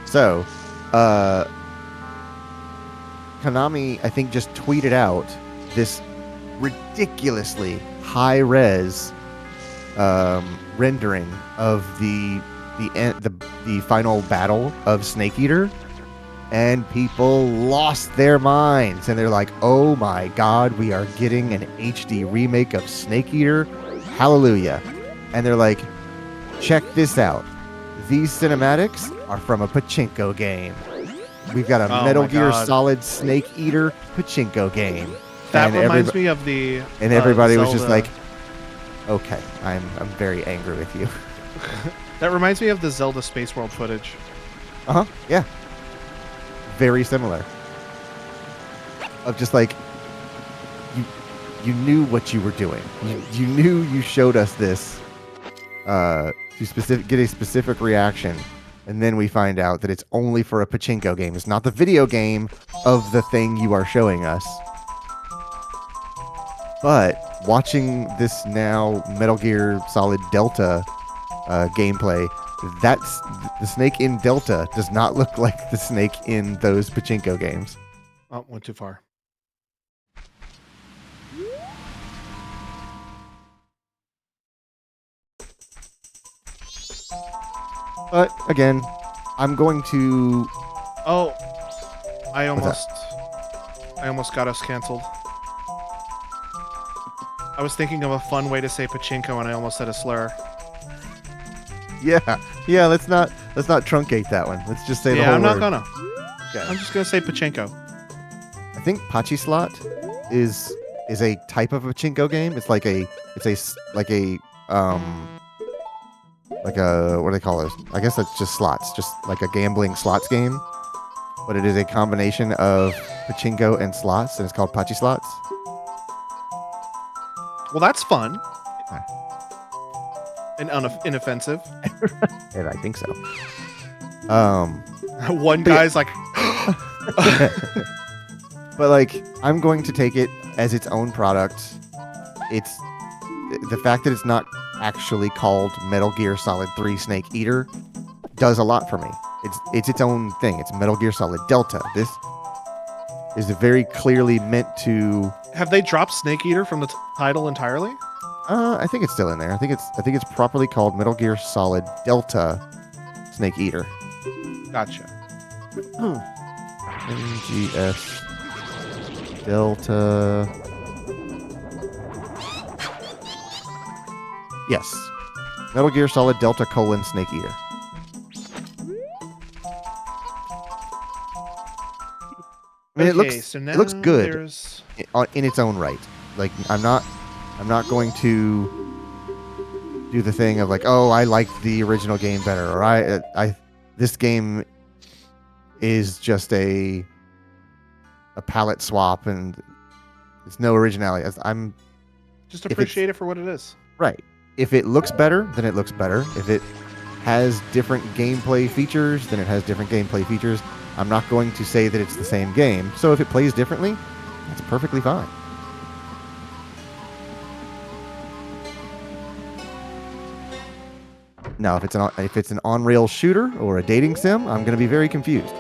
So, Konami, I think, just tweeted out this ridiculously high-res rendering of the final battle of Snake Eater, and people lost their minds, and they're like, "Oh my God, we are getting an HD remake of Snake Eater! Hallelujah!" And they're like, "Check this out. These cinematics are from a Pachinko game. We've got a Metal Gear Solid Snake Eater Pachinko game." That reminds me of the and everybody was Zelda. just like, "Okay, I'm very angry with you." That reminds me of the Zelda Space World footage. Yeah. Very similar. Of just like, you knew what you were doing. You knew you showed us this to get a specific reaction, and then we find out that it's only for a Pachinko game. It's not the video game of the thing you are showing us. But watching this now Metal Gear Solid Delta gameplay, that's the snake in Delta does not look like the snake in those Pachinko games. Oh, went too far. But again, I'm going to. Oh, I almost got us canceled. I was thinking of a fun way to say pachinko, and I almost said a slur. Yeah. Let's not truncate that one. Let's just say the whole word. I'm not gonna. Okay. I'm just gonna say pachinko. I think Pachislot is a type of pachinko game. It's like a what do they call it? I guess that's just slots, just like a gambling slots game. But it is a combination of pachinko and slots, and it's called Pachislots. Well, that's fun. And inoffensive. And I think so. One guy's like... But like, I'm going to take it as its own product. It's the fact that it's not actually called Metal Gear Solid 3 Snake Eater does a lot for me. It's its own thing. It's Metal Gear Solid Delta. This is very clearly meant to... Have they dropped Snake Eater from the title entirely? I think it's still in there. I think it's properly called Metal Gear Solid Delta Snake Eater. Gotcha. MGS Delta. Yes. Metal Gear Solid Delta : Snake Eater. I mean, Okay, it looks good in its own right. Like, I'm not going to do the thing of like, oh, I like the original game better, or this game is just a palette swap and it's no originality. I'm just appreciate it for what it is. Right. If it looks better, then it looks better. If it has different gameplay features, then it has different gameplay features. I'm not going to say that it's the same game. So if it plays differently, that's perfectly fine. Now, if it's an on-rail shooter or a dating sim, I'm going to be very confused.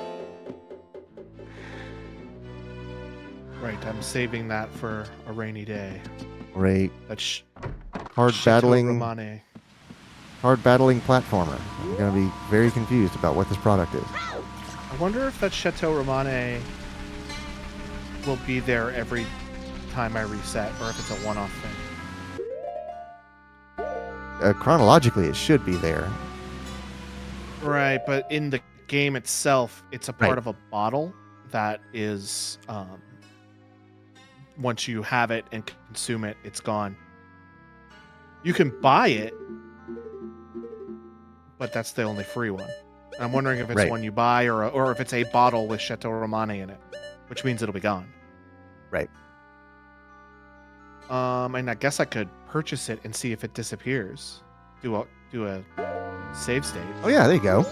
Right, I'm saving that for a rainy day. Or a That's card battling Romane. platformer. I'm going to be very confused about what this product is. I wonder if that Chateau Romane will be there every time I reset, or if it's a one-off thing. Chronologically, it should be there. Right, but in the game itself, it's a part of a bottle that is, once you have it and consume it, it's gone. You can buy it, but that's the only free one. I'm wondering if it's one you buy or if it's a bottle with Chateau Romane in it, which means it'll be gone. Right. And I guess I could purchase it and see if it disappears. Do a save state. Oh yeah, there you go.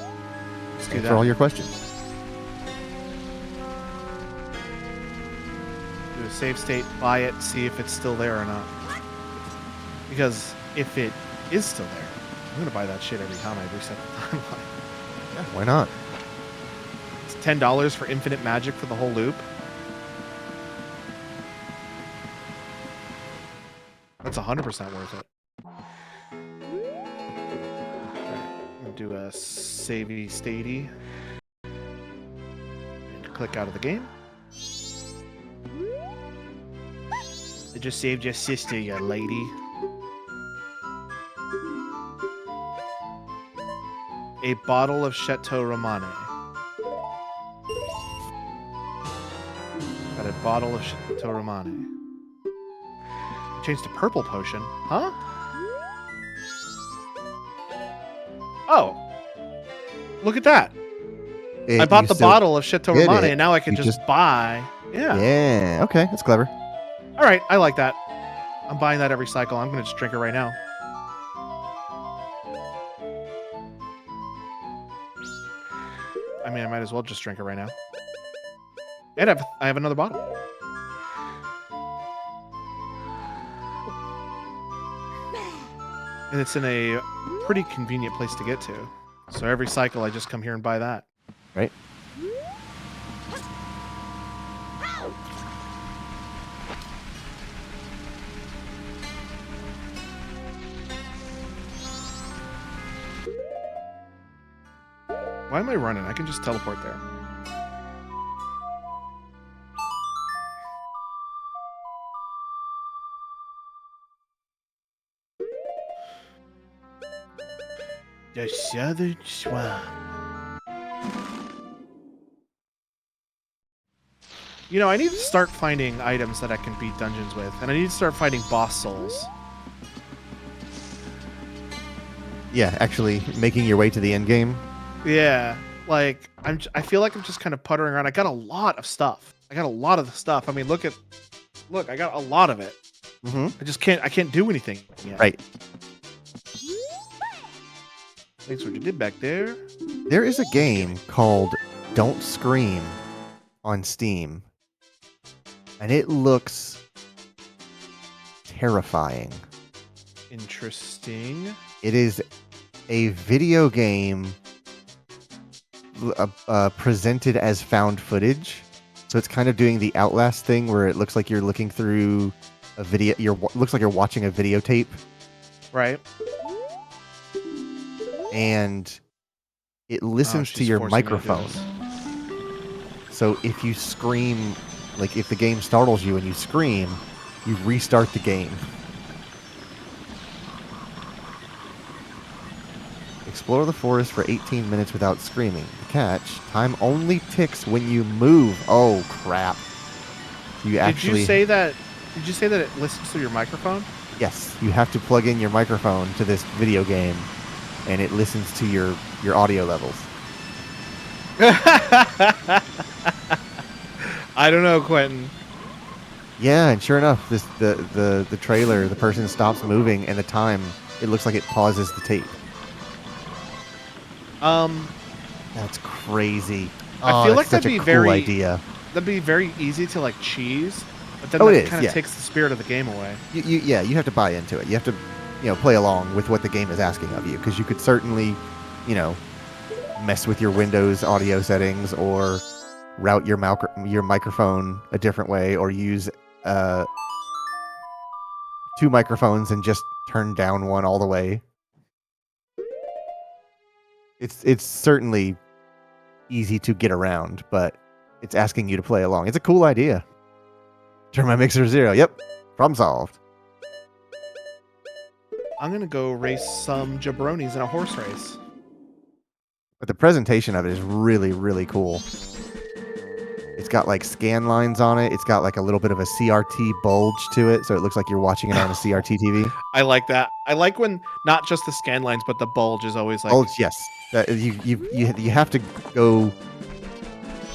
Let's do Answer that. all your questions. Do a save state, buy it, see if it's still there or not. Because if it is still there, I'm gonna buy that shit every time I reset the timeline. Yeah, why not? It's $10 for infinite magic for the whole loop. That's 100% worth it. Alright, I'm gonna do a savey statey. And click out of the game. I just saved your sister, you lady. A bottle of Chateau Romane. Got a bottle of Chateau Romane. Changed to purple potion. Huh? Oh. Look at that. I bought the bottle of Chateau Romane, and now I can just buy. Yeah. Yeah. Okay, that's clever. All right, I like that. I'm buying that every cycle. I'm going to just drink it right now. I mean, I might as well just drink it right now. And I have another bottle. And it's in a pretty convenient place to get to. So every cycle, I just come here and buy that. Right. Why am I running? I can just teleport there. The Southern Swamp. You know, I need to start finding items that I can beat dungeons with, and I need to start fighting boss souls. Yeah, actually making your way to the end game. Yeah, like I feel like I'm just kind of puttering around. I got a lot of stuff. I got a lot of the stuff. I mean, look, I got a lot of it. Mm-hmm. I can't do anything yet. Right. Thanks for what you did back there. There is a game called Don't Scream on Steam, and it looks terrifying. Interesting. It is a video game presented as found footage. So it's kind of doing the Outlast thing where it looks like you're looking through a video. Looks like you're watching a videotape. Right. And it listens to your microphone. So if you scream, like if the game startles you and you scream, you restart the game. Explore the forest for 18 minutes without screaming. The catch, time only ticks when you move. Oh crap. Did you say that it listens to your microphone? Yes, you have to plug in your microphone to this video game and it listens to your audio levels. I don't know, Quentin. Yeah, and sure enough, the trailer, the person stops moving and the time, it looks like it pauses the tape. That's crazy. I feel like that'd be cool idea. That'd be very easy to like cheese, but then that kind of takes the spirit of the game away. You have to buy into it. You have to, play along with what the game is asking of you, because you could certainly, mess with your Windows audio settings or route your microphone a different way, or use two microphones and just turn down one all the way. It's certainly easy to get around, but it's asking you to play along. It's a cool idea. Turn my mixer to 0. Yep. Problem solved. I'm going to go race some jabronis in a horse race. But the presentation of it is really, really cool. It's got like scan lines on it. It's got like a little bit of a CRT bulge to it, so it looks like you're watching it on a CRT TV. I like that. I like when not just the scan lines, but the bulge is always like. Bulge, yes. That you have to go.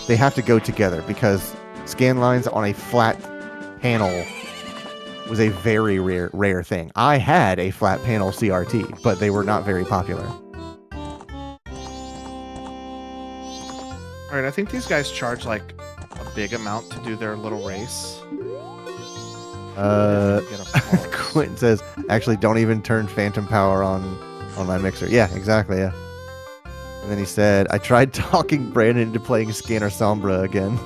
They have to go together because scan lines on a flat panel was a very rare thing. I had a flat panel CRT, but they were not very popular. All right, I think these guys charge like a big amount to do their little race. Quentin says, actually, don't even turn phantom power on my mixer. Yeah, exactly, yeah. And then he said, I tried talking Brandon into playing Scanner Sombra again.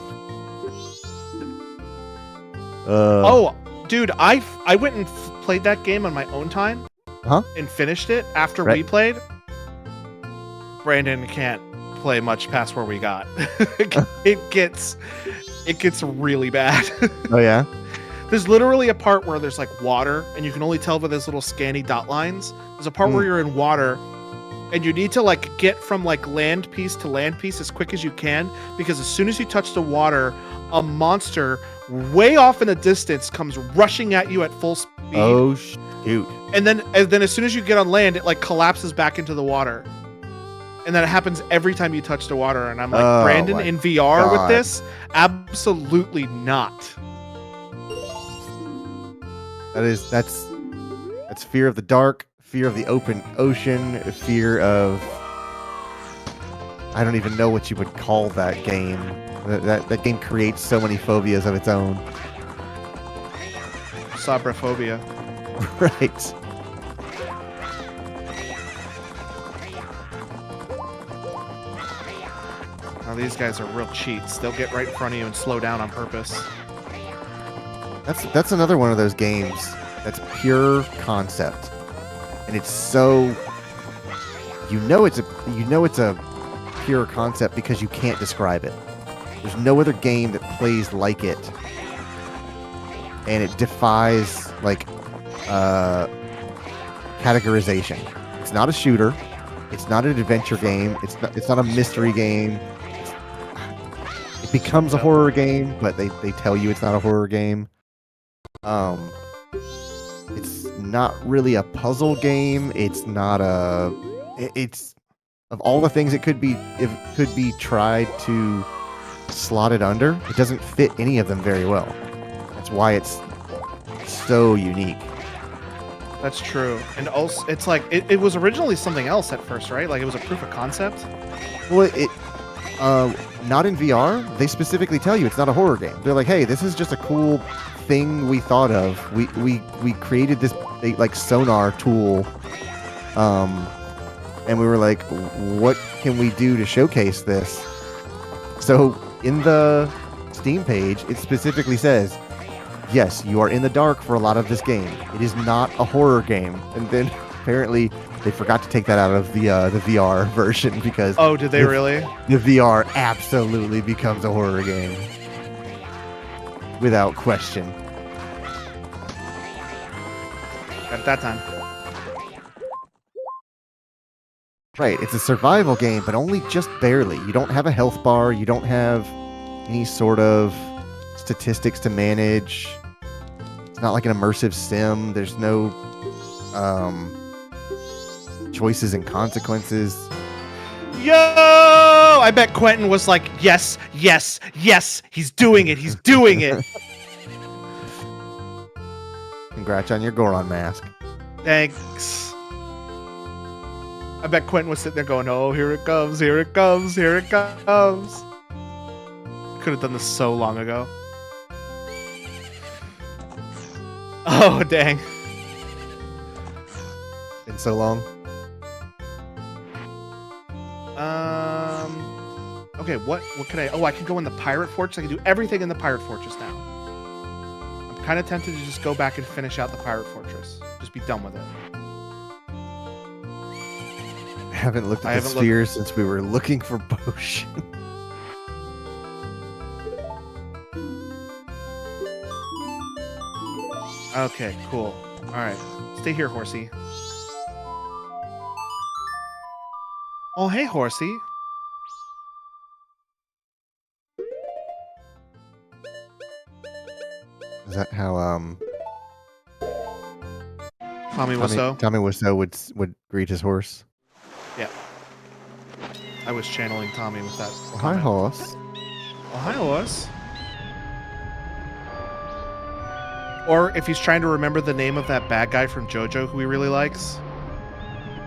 Oh, dude, I went and played that game on my own time. And finished it after we played. Brandon can't play much past where we got. It gets really bad. Oh yeah? There's literally a part where there's like water and you can only tell by those little scanny dot lines. There's a part where you're in water and you need to like get from like land piece to land piece as quick as you can, because as soon as you touch the water, a monster way off in the distance comes rushing at you at full speed. Oh shoot. And then as soon as you get on land, it like collapses back into the water. And that happens every time you touch the water. And I'm like, Brandon, in VR with this? Absolutely not. That's fear of the dark, fear of the open ocean, fear of, I don't even know what you would call that game. That game creates so many phobias of its own. Sobraphobia. Right. Now these guys are real cheats. They'll get right in front of you and slow down on purpose. That's another one of those games that's pure concept, and it's so it's a pure concept because you can't describe it. There's no other game that plays like it, and it defies like categorization. It's not a shooter. It's not an adventure game. It's not a mystery game. It becomes a horror game, but they tell you it's not a horror game. It's not really a puzzle game. It's not it's of all the things it could be tried to slot it under, it doesn't fit any of them very well. That's why it's so unique. That's true. And also, it's like, it was originally something else at first, right? Like, it was a proof of concept? Well, not in VR. They specifically tell you it's not a horror game. They're like, hey, this is just a cool thing we thought of. We created this, like, sonar tool, and we were like, what can we do to showcase this? So, in the Steam page, it specifically says, yes, you are in the dark for a lot of this game. It is not a horror game. And then apparently they forgot to take that out of the VR version because... Oh, did they really? The VR absolutely becomes a horror game. Without question. Got it that time. Right, it's a survival game, but only just barely. You don't have a health bar. You don't have any sort of statistics to manage. It's not like an immersive sim. There's no choices and consequences. Yo! I bet Quentin was like, yes, yes, yes, he's doing it, he's doing it. Congrats on your Goron mask. Thanks. I bet Quentin was sitting there going, oh, here it comes, here it comes, here it comes. Could have done this so long ago. Oh, dang. Been so long. Okay, what can I... Oh, I can go in the Pirate Fortress. I can do everything in the Pirate Fortress now. I'm kind of tempted to just go back and finish out the Pirate Fortress. Just be done with it. I haven't looked at the spheres since we were looking for potion. Okay, cool. Alright. Stay here, horsey. Oh, hey, horsey. Is that how Tommy Wiseau? Tommy Wiseau would greet his horse? Yeah. I was channeling Tommy with that Well, hi, horse. Oh, hi, horse. Or if he's trying to remember the name of that bad guy from JoJo who he really likes,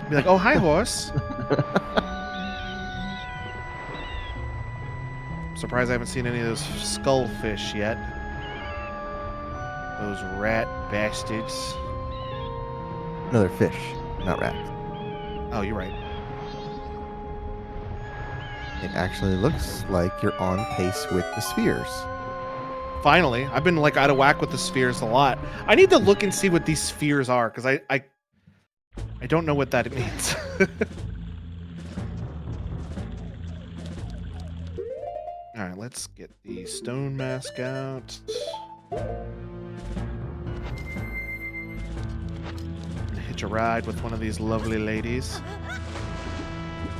be like, oh, hi, horse. I'm surprised I haven't seen any of those skullfish yet. Those rat bastards. No, they're fish, not rats. Oh, you're right. It actually looks like you're on pace with the spheres. Finally. I've been like out of whack with the spheres a lot. I need to look and see what these spheres are, because I don't know what that means. Alright, let's get the stone mask out. Hitch a ride with one of these lovely ladies.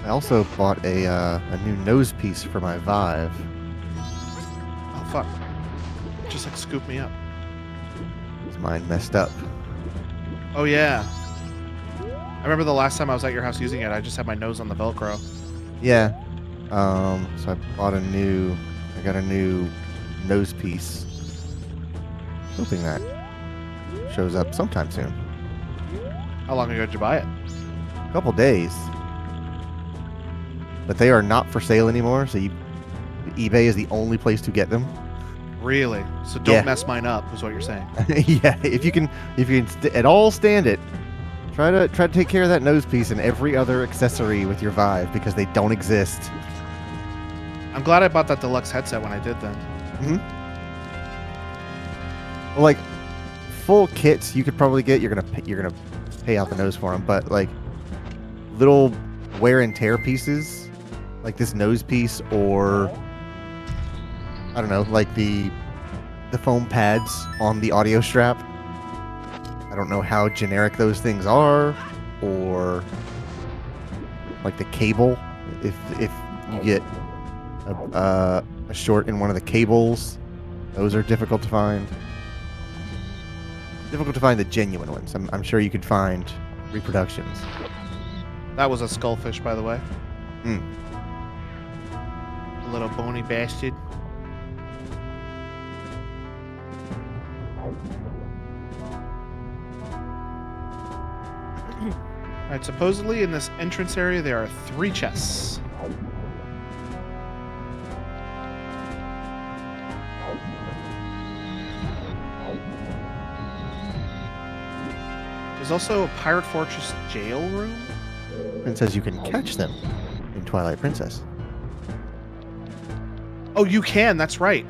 I also bought a new nose piece for my Vive. Oh, fuck. Just like scoop me up. Is mine messed up? Oh, yeah. I remember the last time I was at your house using it, I just had my nose on the Velcro. Yeah. So I got a new nose piece. Hoping that shows up sometime soon. How long ago did you buy it? A couple days. But they are not for sale anymore, so eBay is the only place to get them. Really? So don't mess mine up, is what you're saying. Yeah, if you can at all stand it, try to take care of that nose piece and every other accessory with your Vive, because they don't exist. I'm glad I bought that deluxe headset when I did then. Mm-hmm. Well, like full kits, you could probably get. You're gonna pay out the nose for them, but like little wear and tear pieces, like this nose piece, or I don't know, like the foam pads on the audio strap. I don't know how generic those things are, or like the cable. If you get a short in one of the cables, those are difficult to find. Difficult to find the genuine ones. I'm sure you could find reproductions. That was a skullfish, by the way. Hmm. A little bony bastard. Alright, supposedly in this entrance area there are 3 chests. There's also a Pirate Fortress jail room. It says you can catch them in Twilight Princess. Oh, you can. That's right.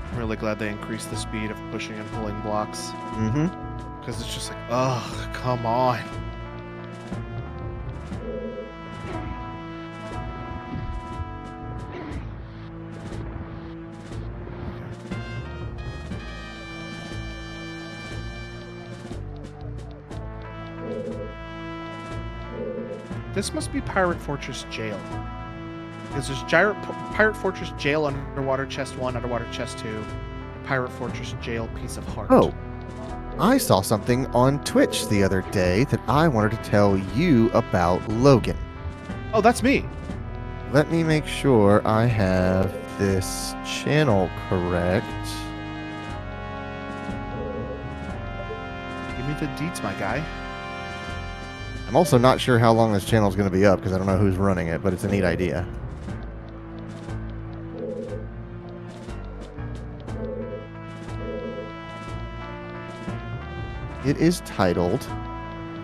I'm really glad they increased the speed of pushing and pulling blocks. Mm-hmm. Because it's just like, oh, come on. This must be Pirate Fortress Jail. Because there's Pirate Fortress Jail Underwater Chest 1, Underwater Chest 2, Pirate Fortress Jail Piece of Heart. Oh, I saw something on Twitch the other day that I wanted to tell you about Logan. Oh, that's me. Let me make sure I have this channel correct. Give me the deets, my guy. I'm also not sure how long this channel is going to be up because I don't know who's running it, but it's a neat idea. It is titled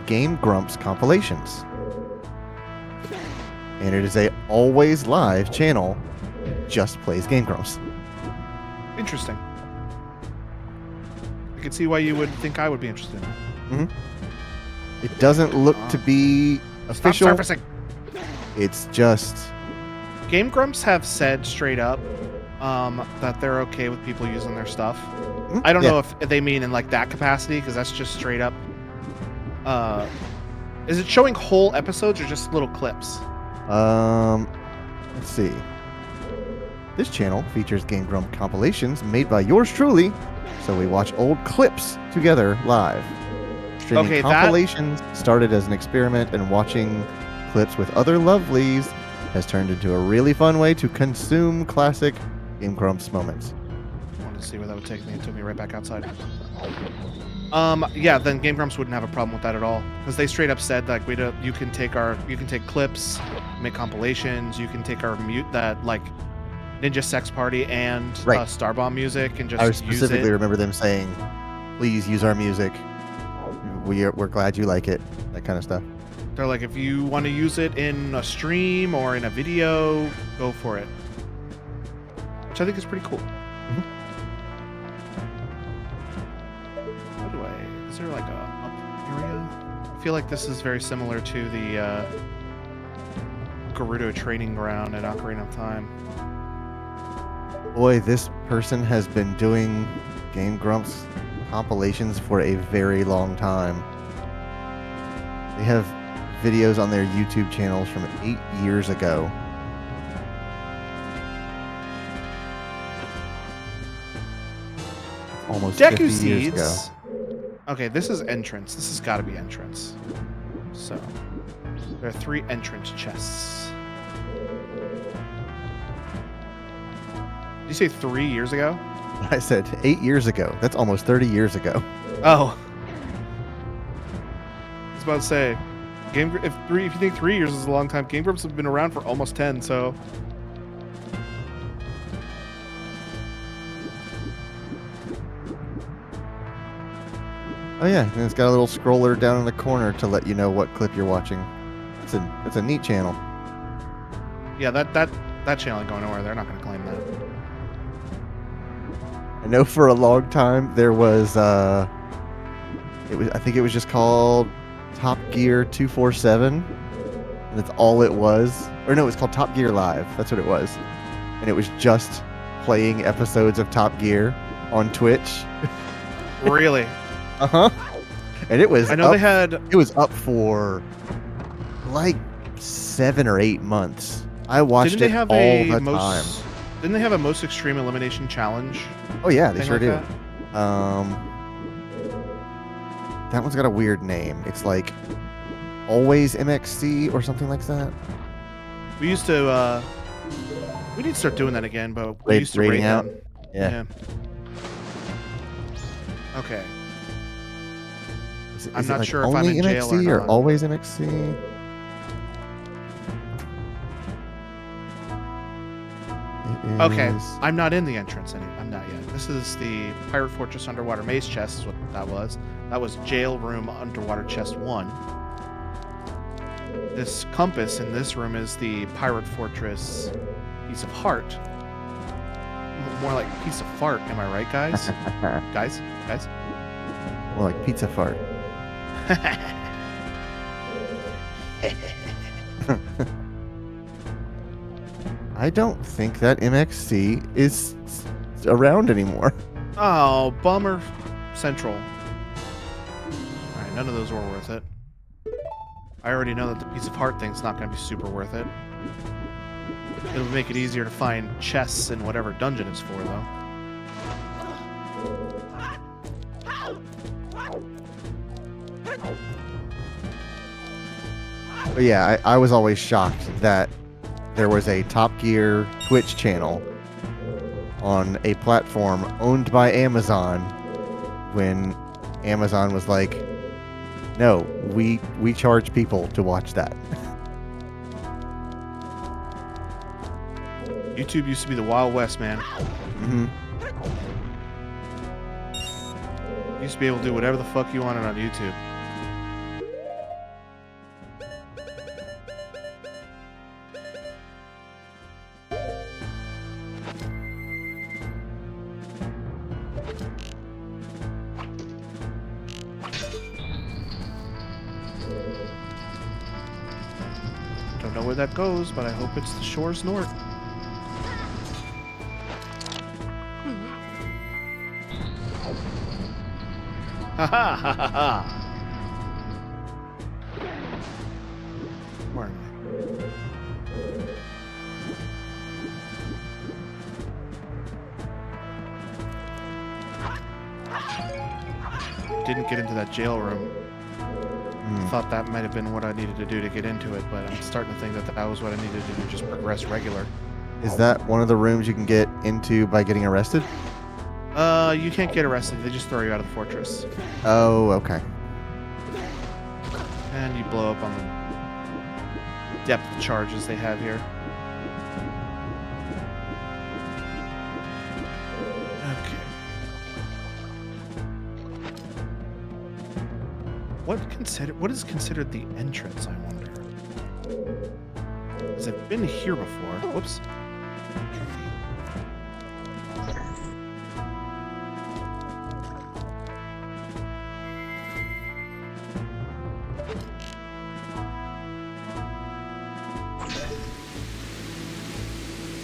Game Grumps Compilations. And it is a always live channel that just plays Game Grumps. Interesting. I can see why you would think I would be interested. Mm-hmm. It doesn't look to be official. Stop surfacing. It's just... Game Grumps have said straight up that they're okay with people using their stuff. Mm-hmm. I don't know if they mean in like that capacity, because that's just straight up. Is it showing whole episodes or just little clips? Let's see. This channel features Game Grump compilations made by yours truly, so we watch old clips together live. Streaming compilations started as an experiment, and watching clips with other lovelies has turned into a really fun way to consume classic Game Grumps moments. I wanted to see where that would take me. It took me right back outside. Yeah, then Game Grumps wouldn't have a problem with that at all, because they straight up said like you can take clips, make compilations, you can take our like Ninja Sex Party and Starbomb music and just I specifically remember them saying, please use our music. We're glad you like it. That kind of stuff. They're like, if you want to use it in a stream or in a video, go for it. Which I think is pretty cool. Mm-hmm. Is there like a up area? I feel like this is very similar to the Gerudo training ground at Ocarina of Time. Boy, this person has been doing Game Grumps compilations for a very long time. They have videos on their YouTube channels from 8 years ago. Almost Deku 50 Seeds. years ago. Okay, this is entrance. This has got to be entrance. So, there are 3 entrance chests. Did you say 3 years ago? I said 8 years ago. That's almost 30 years ago. Oh. I was about to say, if you think 3 years is a long time, Game Grumps have been around for almost 10, so... Oh yeah, and it's got a little scroller down in the corner to let you know what clip you're watching. It's a neat channel. Yeah, that channel ain't going nowhere. They're not going to claim that. I know for a long time there was I think it was just called Top Gear 247, and that's all it was. Or no, it was called Top Gear Live. That's what it was, and it was just playing episodes of Top Gear on Twitch. Really? Uh-huh. And it was it was up for like 7 or 8 months. I watched it all the time. Didn't they have a most extreme elimination challenge? Oh yeah, they sure like do. That one's got a weird name. It's like Always MXC or something like that. We used to we need to start doing that again, but we used to rate out. them. Yeah. Okay. Is I'm not like sure if I'm in jail MXC or not. Always MXC. Okay, I'm not in the entrance anymore. I'm not yet. This is the Pirate Fortress Underwater Maze Chest is what that was. That was Jail Room Underwater Chest 1. This compass in this room is the Pirate Fortress Piece of Heart. More like Piece of Fart, am I right, guys? Guys? More like Pizza Fart. I don't think that MXC is around anymore. Oh, bummer. Central. Alright, none of those were worth it. I already know that the Piece of Heart thing's not going to be super worth it. It'll make it easier to find chests in whatever dungeon it's for, though. But yeah, I was always shocked that there was a Top Gear Twitch channel on a platform owned by Amazon when Amazon was like, no, we charge people to watch that. YouTube used to be the Wild West, man. Mm-hmm. You used to be able to do whatever the fuck you wanted on YouTube. Don't know where that goes, but I hope it's the shores north. Ha ha ha ha ha! Where am didn't get into that jail room. I thought that might have been what I needed to do to get into it, but I'm starting to think that that was what I needed to do, just progress regular. Is that one of the rooms you can get into by getting arrested? You can't get arrested. They just throw you out of the fortress. Oh, okay. And you blow up on the depth charges they have here. Okay. What is considered the entrance, I wonder? Because I've been here before. Whoops.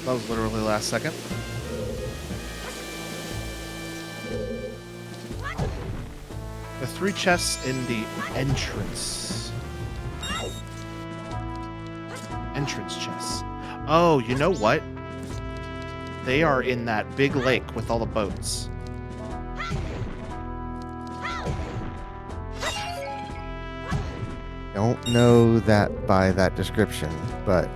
That was literally last second. The 3 chests in the entrance. Entrance chests. Oh, you know what? They are in that big lake with all the boats. Don't know that by that description, but...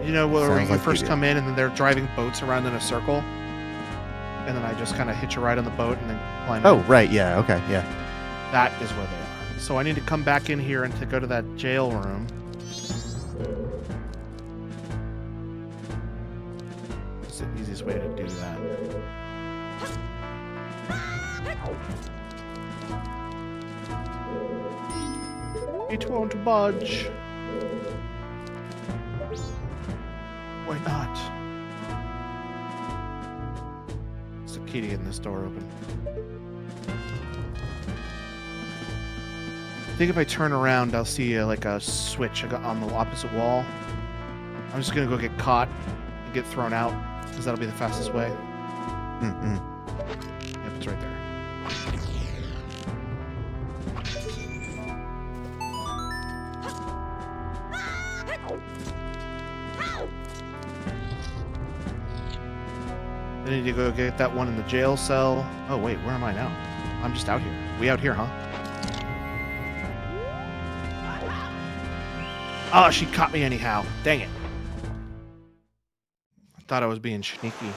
You know, where you like first come in and then they're driving boats around in a circle? And then I just kind of hitch a ride on the boat and then climb in. Oh, right, yeah, okay, yeah. That is where they are. So I need to come back in here and to go to that jail room. It's the easiest way to do that. It won't budge. Why not? It's the key to getting this door open. I think if I turn around, I'll see like a switch on the opposite wall. I'm just gonna go get caught and get thrown out, because that'll be the fastest way. Mm-mm. Yep, it's right there. I need to go get that one in the jail cell. Oh wait, where am I now? I'm just out here. We out here, huh? Oh, she caught me anyhow. Dang it. I thought I was being sneaky.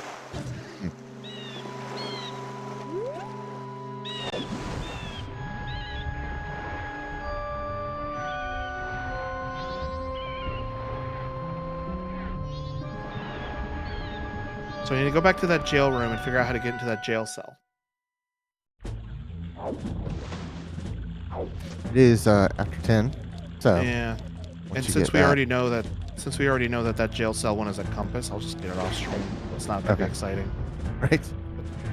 So I need to go back to that jail room and figure out how to get into that jail cell. It is after 10, so... Yeah. And since we already know that that jail cell one is a compass, I'll just get it off stream. It's not very exciting. Right.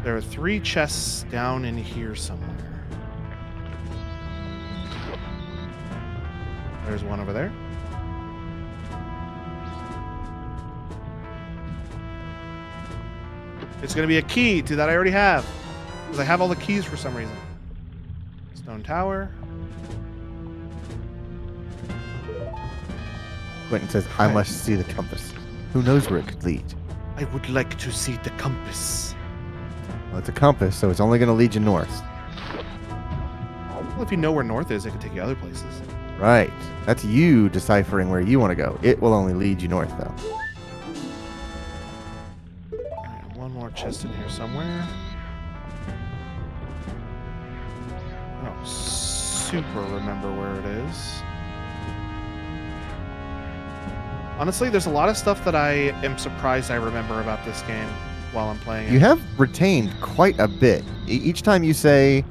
There are 3 chests down in here somewhere. There's one over there. It's going to be a key to that I already have. Because I have all the keys for some reason. Stone tower. Quentin says, I must see the compass. Who knows where it could lead? I would like to see the compass. Well, it's a compass, so it's only going to lead you north. Well, if you know where north is, it can take you other places. Right. That's you deciphering where you want to go. It will only lead you north, though. Alright, one more chest in here somewhere. I don't super remember where it is. Honestly, there's a lot of stuff that I am surprised I remember about this game while I'm playing it. You have retained quite a bit. Each time you say,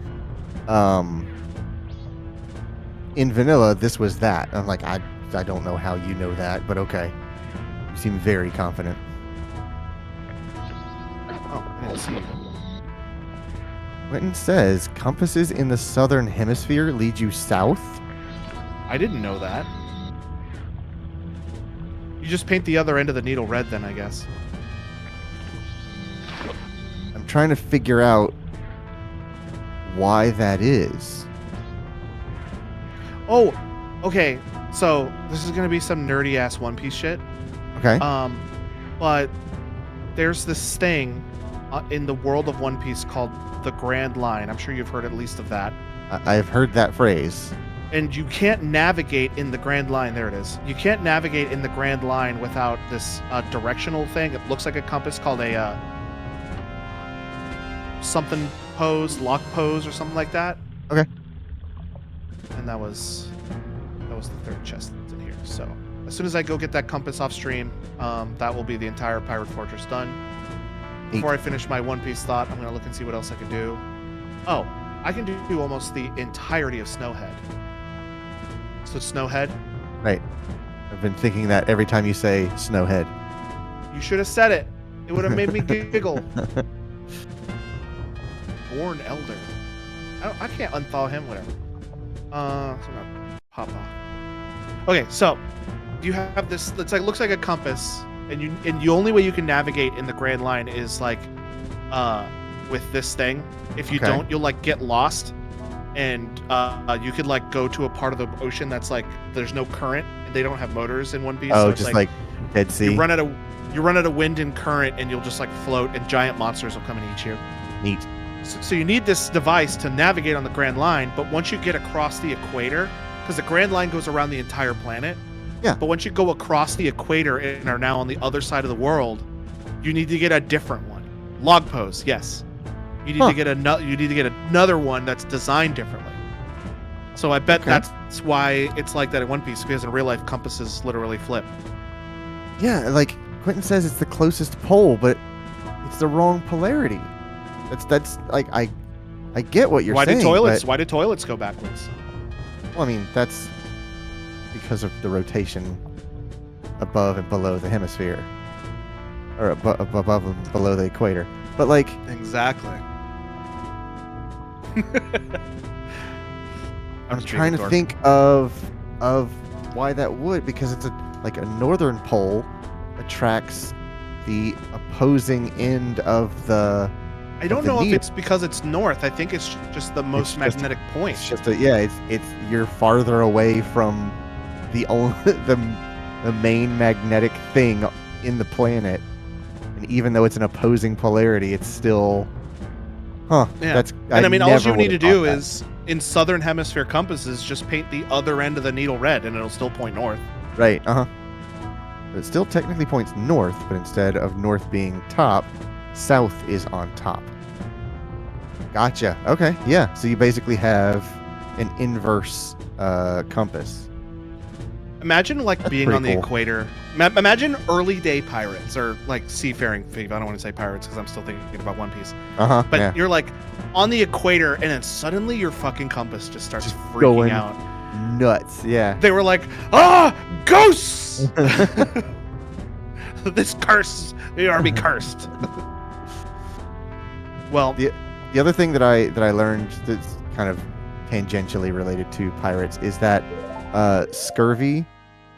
in vanilla, this was that. I'm like, I don't know how you know that, but okay. You seem very confident. Oh, I didn't see you. Quentin says, compasses in the southern hemisphere lead you south? I didn't know that. You just paint the other end of the needle red then, I guess. I'm trying to figure out why that is. Oh, okay. So this is gonna be some nerdy ass One Piece shit. Okay. But there's this thing in the world of One Piece called the Grand Line. I'm sure you've heard at least of that. I've heard that phrase. And you can't navigate in the Grand Line. There it is. You can't navigate in the Grand Line without this directional thing. It looks like a compass called a something pose, lock pose, or something like that. Okay. And that was the third chest that's in here. So as soon as I go get that compass off stream, that will be the entire Pirate Fortress done. Before I finish my One Piece thought, I'm gonna look and see what else I can do. Oh, I can do almost the entirety of Snowhead. So Snowhead. Right. I've been thinking that every time you say Snowhead. You should have said it. It would have made me giggle. Born Elder. I can't unthaw him. Whatever. So I'm gonna pop off. Okay, so you have this. It's like looks like a compass, and the only way you can navigate in the Grand Line is like, with this thing. If you don't, you'll like get lost. And you could like go to a part of the ocean that's like there's no current and they don't have motors in One Piece. Oh, so it's just like Dead Sea. You run out of wind and current, and you'll just like float, and giant monsters will come and eat you. Neat. So you need this device to navigate on the Grand Line, but once you get across the equator, because the Grand Line goes around the entire planet. Yeah. But once you go across the equator and are now on the other side of the world, you need to get a different one. Log pose, yes. You need to get another one that's designed differently. So I bet that's why it's like that in One Piece, because in real life compasses literally flip. Yeah, like Quentin says it's the closest pole, but it's the wrong polarity. That's like I get what you're saying. Why do toilets go backwards? Well, I mean, that's because of the rotation above and below the hemisphere. Or above and below the equator. But like exactly. I'm trying to think of why that would, because it's a northern pole attracts the opposing end of the. I don't know if it's because it's north. I think it's just the most magnetic point. It's just it's you're farther away from the main magnetic thing in the planet, and even though it's an opposing polarity, it's still. Huh. Yeah. I mean, all you need to do is in southern hemisphere compasses just paint the other end of the needle red, and it'll still point north. Right. It still technically points north, but instead of north being top, south is on top. Gotcha. Okay. Yeah. So you basically have an inverse compass. Imagine like being on the equator. Imagine early day pirates or like seafaring. I don't want to say pirates because I'm still thinking about One Piece. But you're like on the equator, and then suddenly your fucking compass just starts freaking out. Nuts. Yeah. They were like, ghosts! This curse. They are be cursed. Well, the other thing that I learned that's kind of tangentially related to pirates is that scurvy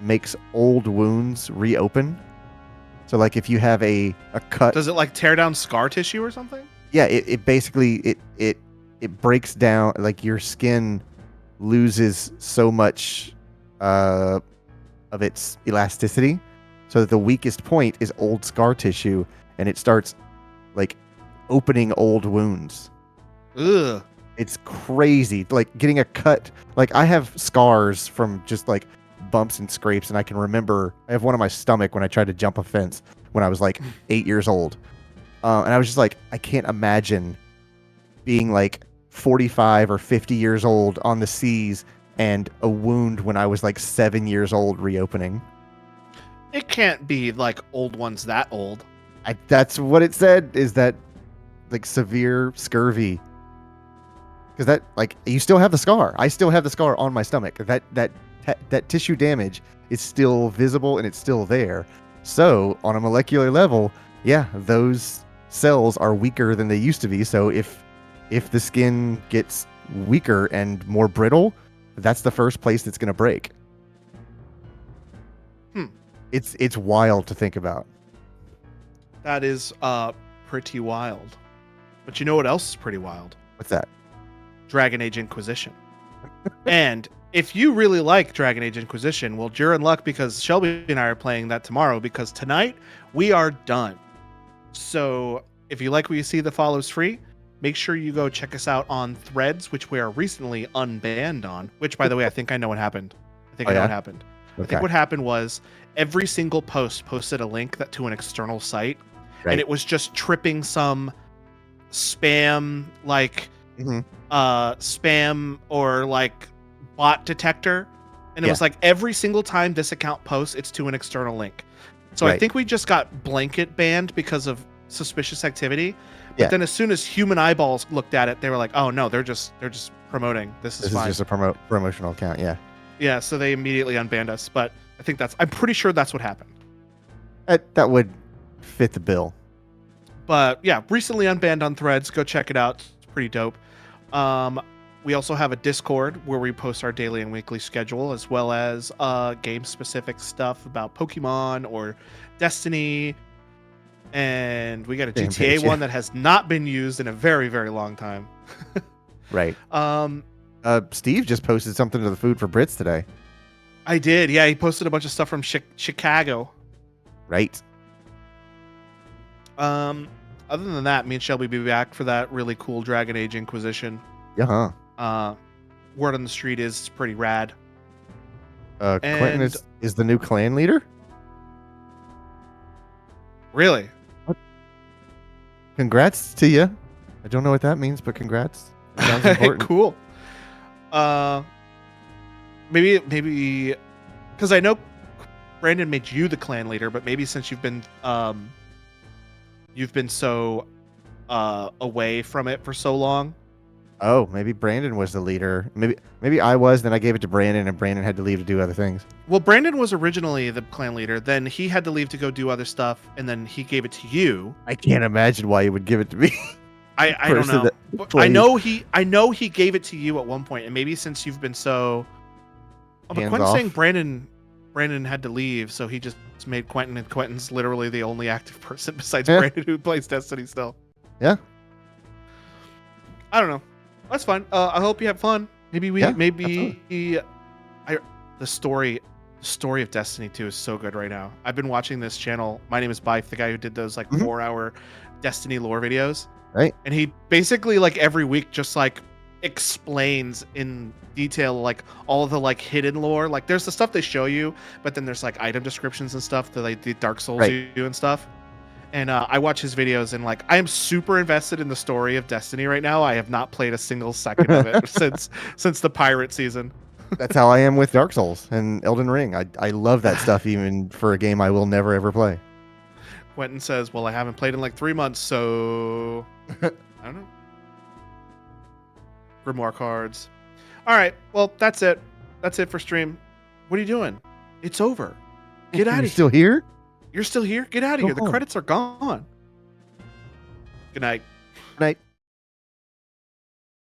makes old wounds reopen. So like if you have a cut, does it like tear down scar tissue or something? Yeah, it basically it breaks down, like your skin loses so much of its elasticity, so that the weakest point is old scar tissue, and it starts like opening old wounds. Ugh. It's crazy. Like getting a cut. Like I have scars from just like bumps and scrapes, and I can remember I have one on my stomach when I tried to jump a fence when I was like 8 years old. And I was just like, I can't imagine being like 45 or 50 years old on the seas and a wound when I was like 7 years old reopening. It can't be like old ones that old. That's what it said, is that like severe scurvy. Because that, like, you still have the scar. I still have the scar on my stomach. That tissue damage is still visible and it's still there. So on a molecular level, yeah, those cells are weaker than they used to be. So if the skin gets weaker and more brittle, that's the first place that's going to break. It's wild to think about. That is pretty wild. But you know what else is pretty wild? What's that? Dragon Age Inquisition. And if you really like Dragon Age Inquisition, well, you're in luck, because Shelby and I are playing that tomorrow, because tonight we are done. So if you like what you see, the follow's free. make sure you go check us out on Threads, which we are recently unbanned on. Which, by the way, I think I know what happened. I know what happened. Okay. I think what happened was every single post posted a link to an external site, and it was just tripping some spam spam or like bot detector, and it was like every single time this account posts, it's to an external link. So I think we just got blanket banned because of suspicious activity. But then as soon as human eyeballs looked at it, they were like, "Oh no, they're just promoting. This is fine. This is just a promotional account." Yeah. Yeah. So they immediately unbanned us. But I'm pretty sure that's what happened. That would fit the bill. But yeah, recently unbanned on Threads. Go check it out. It's pretty dope. We also have a Discord where we post our daily and weekly schedule, as well as game-specific stuff about Pokemon or Destiny. And we got a GTA one that has not been used in a very, very long time. Right. Steve just posted something to the Food for Brits today. I did. Yeah, he posted a bunch of stuff from Chicago. Right. Other than that, me and Shelby will be back for that really cool Dragon Age Inquisition. Yeah. Word on the street is it's pretty rad. Quentin is the new clan leader? Really? What? Congrats to you. I don't know what that means, but congrats. Sounds important. Cool. Maybe because I know Brandon made you the clan leader, but maybe since you've been so away from it for so long. Oh, maybe Brandon was the leader. Maybe I was, then I gave it to Brandon, and Brandon had to leave to do other things. Well, Brandon was originally the clan leader. Then he had to leave to go do other stuff, and then he gave it to you. I can't imagine why he would give it to me. I don't know. I know he gave it to you at one point, and maybe since you've been so. Oh, but Quentin's saying Brandon had to leave, so he just made Quentin, and Quentin's literally the only active person besides Brandon who plays Destiny still. Yeah. I don't know. That's fine. I hope you have fun. The story of Destiny 2 is so good right now. I've been watching this channel. My name is Bife, the guy who did those 4-hour Destiny lore videos. Right. And he basically every week just explains in detail all the hidden lore. There's the stuff they show you, but then there's item descriptions and stuff that the Dark Souls do and stuff. And I watch his videos, and I am super invested in the story of Destiny right now. I have not played a single second of it since the pirate season. That's how I am with Dark Souls and Elden Ring. I love that stuff, even for a game I will never ever play. Quentin says, "Well, I haven't played in 3 months, so I don't know." Grimoire cards. All right, well, that's it. That's it for stream. What are you doing? It's over. Get out of here. Still here? You're still here? Get out of here. The credits are gone. Good night. Good night.